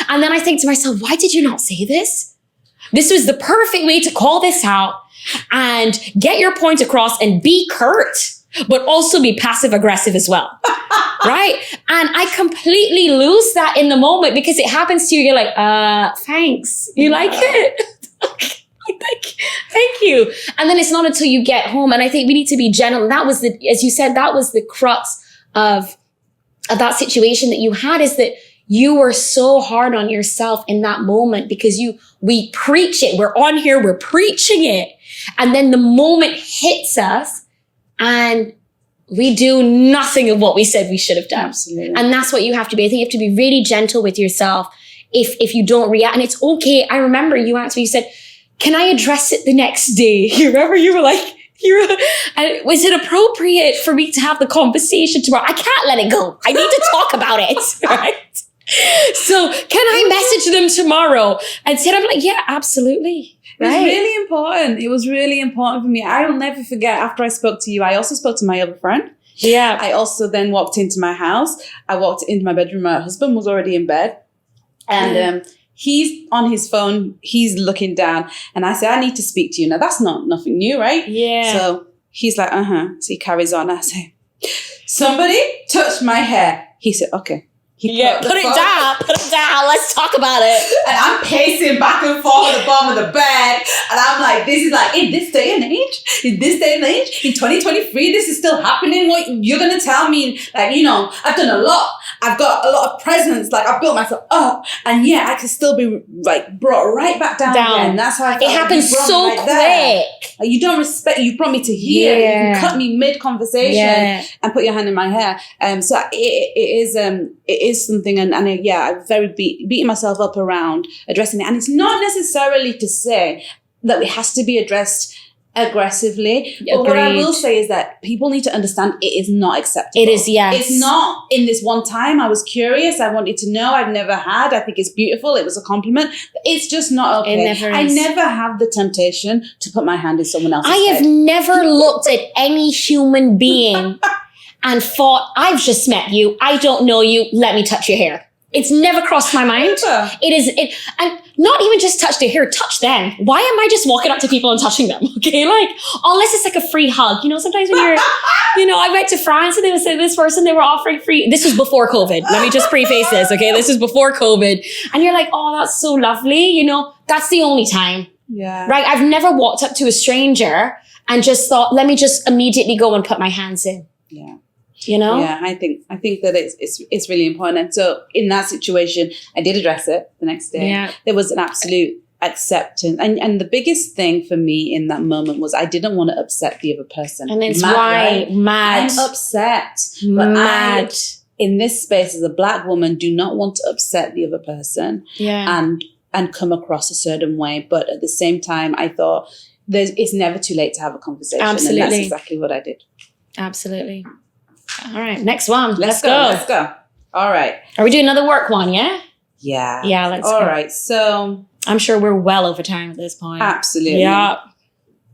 And then I think to myself, why did you not say this? This was the perfect way to call this out and get your point across and be curt, but also be passive aggressive as well. Right? And I completely lose that in the moment, because it happens to you. You're like, thanks. You like it? Thank you. And then it's not until you get home. And I think we need to be gentle. And that was as you said, that was the crux of that situation that you had, is that you were so hard on yourself in that moment, because we preach it. We're on here, we're preaching it. And then the moment hits us and we do nothing of what we said we should have done. Absolutely. And that's what you have to be. I think you have to be really gentle with yourself if you don't react. And it's okay. I remember you asked me, you said, can I address it the next day? You remember you were like, was it appropriate for me to have the conversation tomorrow? I can't let it go. I need to talk about it. Right? So can I message them tomorrow? And said, I'm like, yeah, absolutely. It was really important. It was really important for me. I will never forget, after I spoke to you, I also spoke to my other friend. Yeah. I also then walked into my house. I walked into my bedroom. My husband was already in bed. And he's on his phone. He's looking down. And I said, I need to speak to you. Now, that's nothing new, right? Yeah. So he's like, So he carries on. I say, somebody touched my hair. He said, okay. He put it down. Let's talk about it. And I'm pacing back and forth at the bottom of the bed. And I'm like, this is like, in this day and age, in 2023, this is still happening. What you're going to tell me, like, you know, I've done a lot. I've got a lot of presence. Like, I've built myself up. And yeah, I can still be like brought right back down. Again. That's how I felt. It happens so quick. Like, you don't respect, you brought me to here. You can cut me mid-conversation and put your hand in my hair. So it is something, and I'm very beating myself up around addressing it. And it's not necessarily to say that it has to be addressed aggressively. But what I will say is that people need to understand it is not acceptable. It is, yes. It's not in this one time. I was curious. I wanted to know. I've never had. I think it's beautiful. It was a compliment. It's just not okay. It never is. I never have the temptation to put my hand in someone else's I have head. never looked at any human being and thought, I've just met you. I don't know you. Let me touch your hair. It's never crossed my mind. And not even just touch their hair, touch them. Why am I just walking up to people and touching them? Okay, like, unless it's like a free hug. You know, sometimes when you're, you know, I went to France and they would say this person, they were offering free. This was before COVID. Let me just preface this, okay? This is before COVID. And you're like, oh, that's so lovely. You know, that's the only time. Yeah. Right? I've never walked up to a stranger and just thought, let me just immediately go and put my hands in. Yeah. You know? Yeah, I think that it's really important. And so in that situation, I did address it the next day. Yeah. There was an absolute acceptance. And the biggest thing for me in that moment was I didn't want to upset the other person. And it's mad. I'm upset. But mad. In this space as a Black woman, do not want to upset the other person. Yeah. And come across a certain way. But at the same time, I thought it's never too late to have a conversation. Absolutely. And that's exactly what I did. Absolutely. All right, next one. Let's go. All right. Are we doing another work one, yeah? Yeah. Yeah, let's go. All right, so... I'm sure we're well over time at this point. Absolutely. Yeah.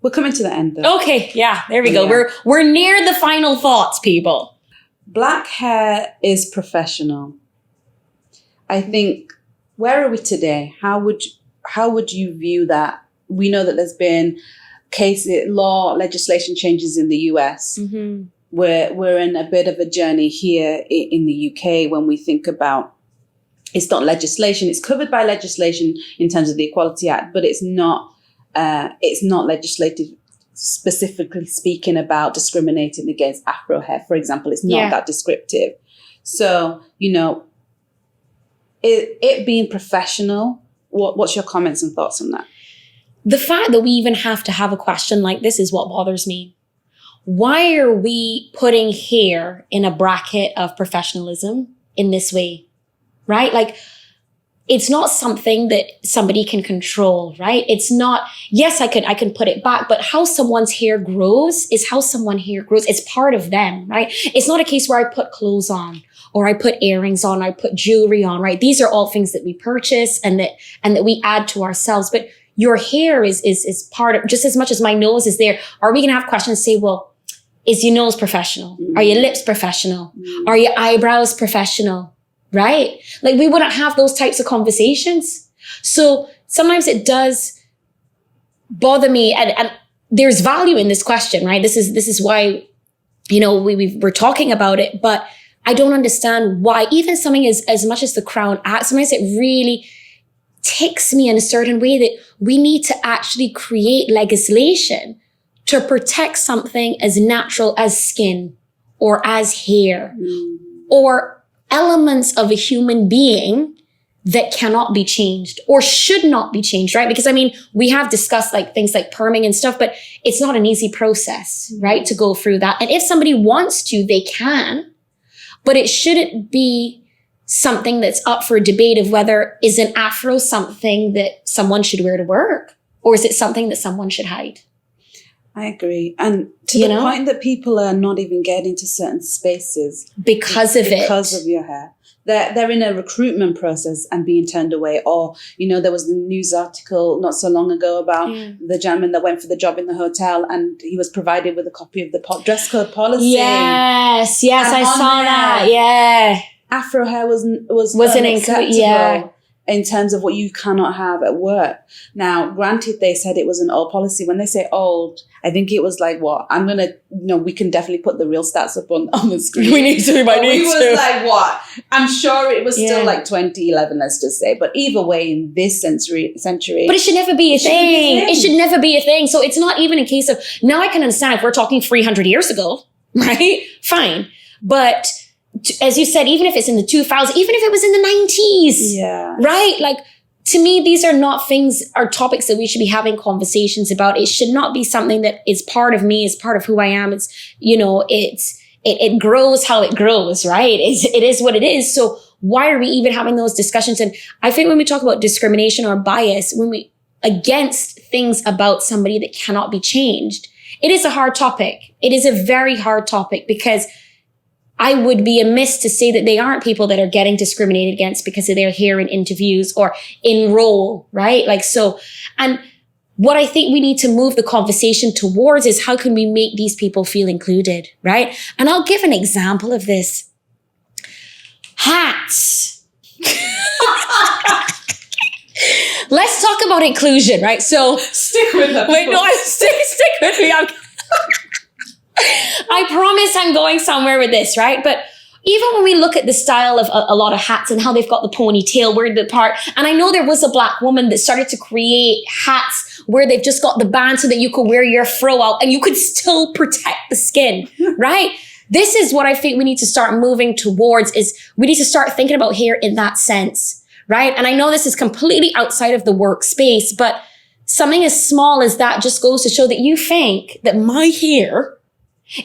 We're coming to the end, though. Okay, yeah, there we go. We're near the final thoughts, people. Black hair is professional. I think, where are we today? How would you view that? We know that there's been legislation changes in the US. Mm-hmm. We're in a bit of a journey here in the UK when we think about, it's not legislation, it's covered by legislation in terms of the Equality Act, but it's not legislative specifically speaking about discriminating against Afro hair, for example. It's not that descriptive. So, you know, it being professional, what's your comments and thoughts on that? The fact that we even have to have a question like this is what bothers me. Why are we putting hair in a bracket of professionalism in this way? Right? Like, it's not something that somebody can control, right? It's not, yes, I can put it back, but how someone's hair grows is how someone's hair grows. It's part of them, right? It's not a case where I put clothes on or I put earrings on, I put jewelry on, right? These are all things that we purchase and that we add to ourselves. But your hair is part of, just as much as my nose is there. Are we going to have questions say, well, is your nose professional? Mm. Are your lips professional? Mm. Are your eyebrows professional? Right? Like, we wouldn't have those types of conversations. So sometimes it does bother me. And there's value in this question, right? This is why, you know, we're talking about it, but I don't understand why even something as much as the Crown Act, sometimes it really ticks me in a certain way that we need to actually create legislation to protect something as natural as skin or as hair or elements of a human being that cannot be changed or should not be changed, right? Because I mean, we have discussed like things like perming and stuff, but it's not an easy process, right? To go through that. And if somebody wants to, they can, but it shouldn't be something that's up for debate of whether is an afro something that someone should wear to work or is it something that someone should hide? I agree. And to the point that people are not even getting to certain spaces because of your hair. They're in a recruitment process and being turned away. Or, you know, there was the news article not so long ago about the gentleman that went for the job in the hotel and he was provided with a copy of the dress code policy. Yes, I saw that. Yeah. Afro hair wasn't unacceptable. in terms of what you cannot have at work. Now, granted, they said it was an old policy. When they say old, I think it was like, what? We can definitely put the real stats up on the screen. We need to, It was like, what? I'm sure it was still like 2011, let's just say. But either way, in this century. But it should never be a thing. It should never be a thing. So it's not even a case of, now I can understand if we're talking 300 years ago, right? Fine. But as you said, even if it's in the 2000s, even if it was in the 90s, right? Like, to me, these are not things or topics that we should be having conversations about. It should not be something that is part of me, is part of who I am. It's, it grows how it grows, right? It is what it is. So why are we even having those discussions? And I think when we talk about discrimination or bias, against things about somebody that cannot be changed, it is a hard topic. It is a very hard topic, because I would be amiss to say that they aren't people that are getting discriminated against because of their hair in interviews or in role, right? Like, so, and what I think we need to move the conversation towards is, how can we make these people feel included, right? And I'll give an example of this. Hats. Let's talk about inclusion, right? So stick with it. Wait, no, stick with me. I promise I'm going somewhere with this, right? But even when we look at the style of a lot of hats and how they've got the ponytail, where the part, and I know there was a Black woman that started to create hats where they've just got the band so that you could wear your fro out and you could still protect the skin, right? This is what I think we need to start moving towards, is we need to start thinking about hair in that sense, right? And I know this is completely outside of the workspace, but something as small as that just goes to show that you think that my hair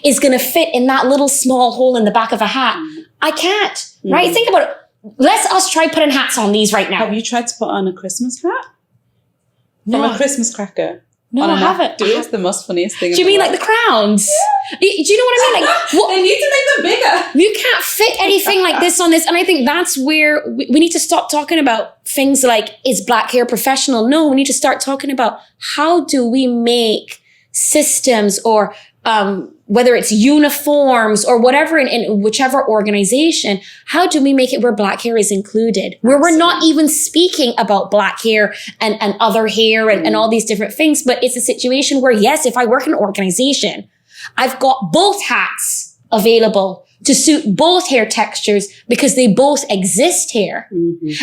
is going to fit in that little small hole in the back of a hat. I can't, right? Think about it. Let's us try putting hats on these right now. Have you tried to put on a Christmas hat? No. From a Christmas cracker? No, I haven't. It's the most funniest thing. Do you mean like the crowns? Yeah. Do you know what I mean? Like, what? They need to make them bigger. You can't fit anything like this on this. And I think that's where we need to stop talking about things like, is Black hair professional? No, we need to start talking about, how do we make systems, or whether it's uniforms or whatever in whichever organization, how do we make it where Black hair is included? Where we're not even speaking about Black hair and other hair and all these different things, but it's a situation where, yes, if I work in an organization, I've got both hats available to suit both hair textures, because they both exist here.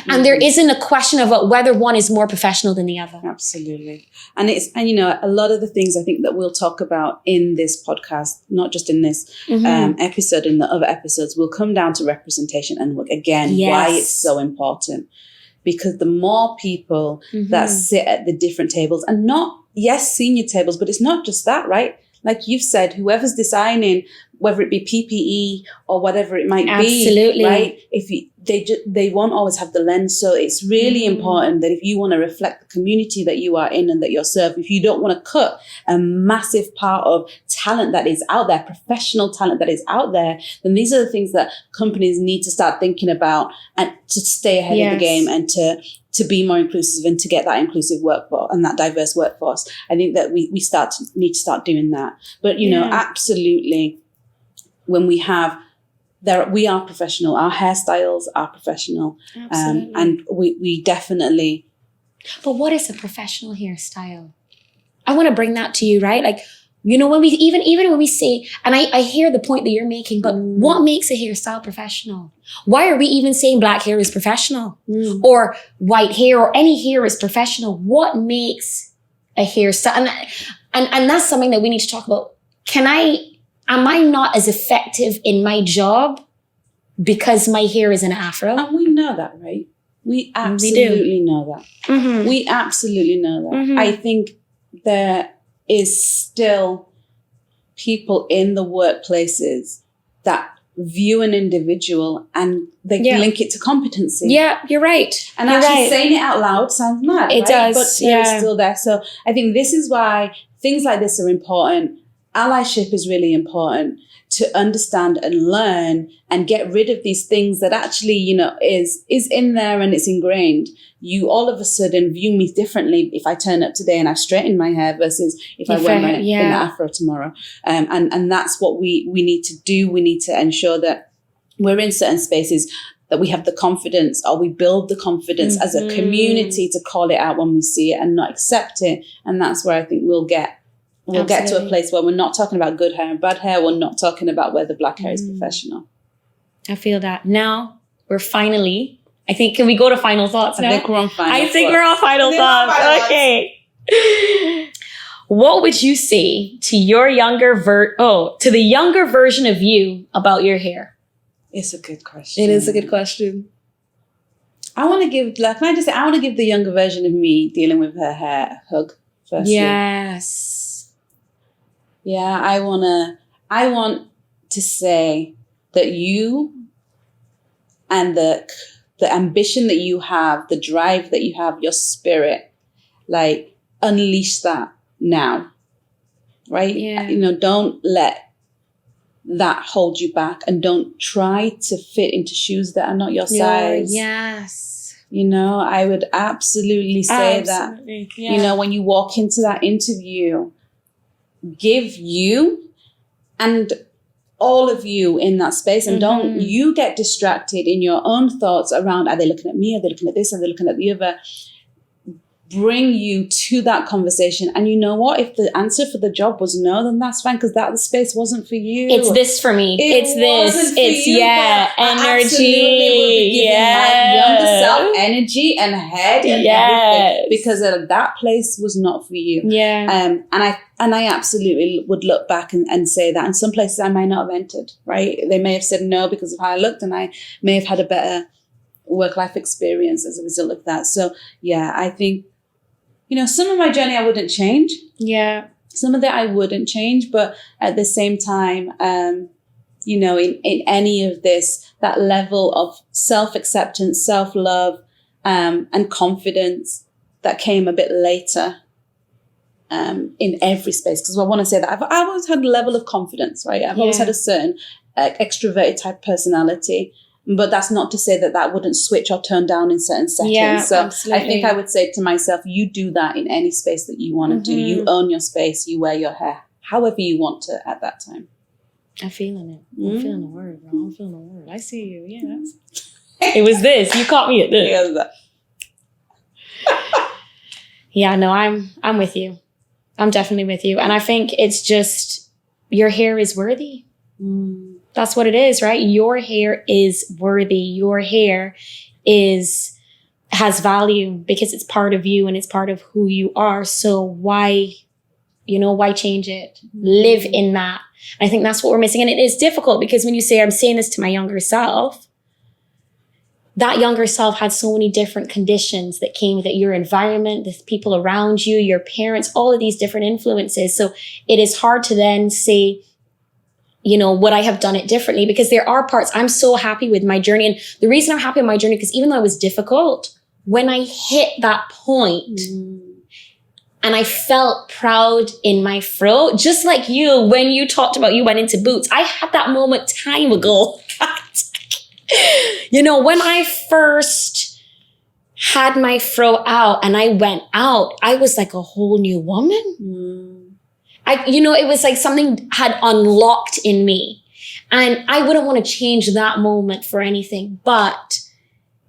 And there isn't a question about whether one is more professional than the other. Absolutely. And a lot of the things I think that we'll talk about in this podcast, not just in this episode, in the other episodes, will come down to representation and why it's so important. Because the more people that sit at the different tables, and senior tables, but it's not just that, right? Like you've said, whoever's designing, whether it be PPE or whatever it might be, right? They won't always have the lens. So it's really important that if you want to reflect the community that you are in and that you're served, if you don't want to cut a massive part of talent that is out there, professional talent that is out there, then these are the things that companies need to start thinking about, and to stay ahead of the game, and to be more inclusive, and to get that inclusive workforce and that diverse workforce. I think that we need to start doing that. But, absolutely, when we are professional, our hairstyles are professional. And we definitely. But what is a professional hairstyle? I want to bring that to you, right? Like, when we, even when we say, and I hear the point that you're making, but what makes a hairstyle professional? Why are we even saying Black hair is professional, or white hair, or any hair is professional? What makes a hairstyle? And that's something that we need to talk about. Am I not as effective in my job because my hair is an afro? And we know that, right? We absolutely know that. We absolutely know that. I think there is still people in the workplaces that view an individual and they link it to competency. Yeah, you're right. And actually saying it out loud sounds mad. It does. But it's still there. So I think this is why things like this are important. Allyship is really important, to understand and learn and get rid of these things that actually, is in there and it's ingrained. You all of a sudden view me differently if I turn up today and I've straightened my hair versus if I wear my in the afro tomorrow. And that's what we need to do. We need to ensure that we're in certain spaces. that we have the confidence, or we build the confidence as a community to call it out when we see it and not accept it. And that's where I think we'll get to a place where we're not talking about good hair and bad hair. We're not talking about whether black hair is professional. I feel that. Now we're finally, I think, can we go to final thoughts now? I think we're on final thoughts. Okay. What would you say to your to the younger version of you about your hair? It's a good question. It is a good question. I want to give, I want to give the younger version of me dealing with her hair a hug, firstly. Yes. Yeah, I want to say that you and the ambition that you have, the drive that you have, your spirit, like, unleash that now, right? Yeah. Don't let that hold you back, and don't try to fit into shoes that are not your size. Yes. I would absolutely say that, when you walk into that interview, give you and all of you in that space, and don't you get distracted in your own thoughts around, are they looking at me? Are they looking at this? Are they looking at the other? Bring you to that conversation. And you know what? If the answer for the job was no, then that's fine, because that space wasn't for you. It's this for me. It's this. It's you, energy. My younger self energy and head and everything, because that place was not for you. Yeah. And I absolutely would look back and say that. And some places I might not have entered, right? They may have said no because of how I looked, and I may have had a better work-life experience as a result of that. So yeah, I think, some of my journey I wouldn't change. Yeah. Some of that I wouldn't change, but at the same time, in any of this, that level of self-acceptance, self-love, and confidence that came a bit later, in every space. Because I want to say that I've always had a level of confidence, right? I've always had a certain extroverted type personality. But that's not to say that wouldn't switch or turn down in certain settings. Yeah, so absolutely. I think I would say to myself, you do that in any space that you want to do. You own your space. You wear your hair however you want to at that time. I'm feeling it. I'm feeling the word, bro. I'm feeling the word. I see you. Yeah. It was this. You caught me at this. Yeah, no, I'm with you. I'm definitely with you. And I think it's just, your hair is worthy. That's what it is, right? Your hair is worthy. Your hair has value because it's part of you and it's part of who you are. So why change it? Live in that. I think that's what we're missing. And it is difficult because when you say, I'm saying this to my younger self, that younger self had so many different conditions that came with it. Your environment, the people around you, your parents, all of these different influences. So it is hard to then say, would I have done it differently? Because there are parts, I'm so happy with my journey. And the reason I'm happy with my journey, because even though it was difficult, when I hit that point and I felt proud in my throat, just like you, when you talked about you went into boots, I had that moment time ago. When I first had my fro out and I went out, I was like a whole new woman. It was like something had unlocked in me, and I wouldn't want to change that moment for anything. But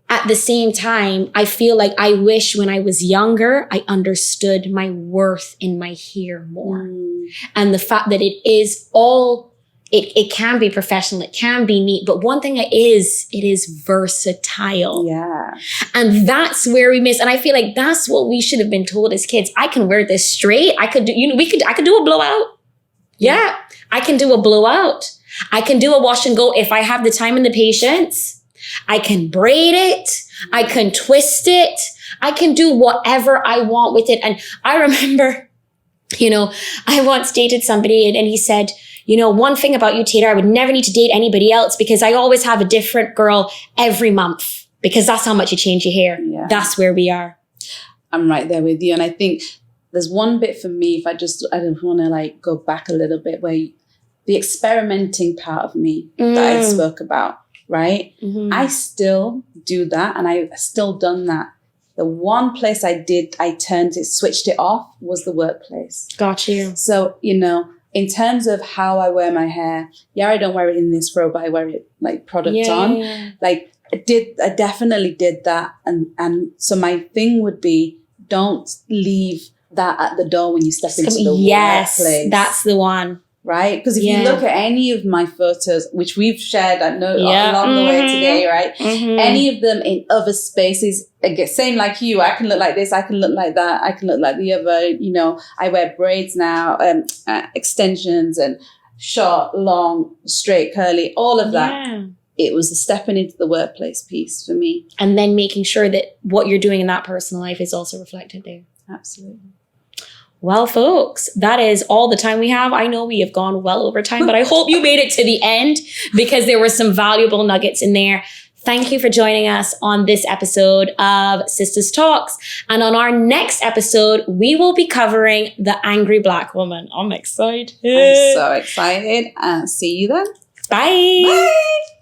at the same time, I feel like I wish when I was younger, I understood my worth in my hair more. And the fact that it is it can be professional, it can be neat, but one thing it is versatile. Yeah. And that's where we miss. And I feel like that's what we should have been told as kids. I can wear this straight. I could do, I could do a blowout. Yeah. I can do a blowout. I can do a wash and go if I have the time and the patience. I can braid it. I can twist it. I can do whatever I want with it. And I remember, I once dated somebody and he said, one thing about you, Taylor, I would never need to date anybody else because I always have a different girl every month because that's how much you change your hair. Yeah. That's where we are. I'm right there with you. And I think there's one bit for me, I just want to go back a little bit, where the experimenting part of me that I spoke about, right? I still do that, and I've still done that. The one place I switched it off was the workplace. Got you. So, in terms of how I wear my hair, I don't wear it in this row, but I wear it product on. Yeah. I definitely did that. And so my thing would be, don't leave that at the door when you step into the workplace. That's the one. Right? Because if you look at any of my photos, which we've shared, I know along the way today, right? Any of them in other spaces, again, same like you, I can look like this, I can look like that, I can look like the other, you know, I wear braids now, extensions and short, long, straight, curly, all of that. Yeah. It was the stepping into the workplace piece for me. And then making sure that what you're doing in that personal life is also reflected there. Absolutely. Well, folks, that is all the time we have. I know we have gone well over time, but I hope you made it to the end because there were some valuable nuggets in there. Thank you for joining us on this episode of Sisters Talks. And on our next episode, we will be covering the angry Black woman. I'm excited. I'm so excited. See you then. Bye. Bye.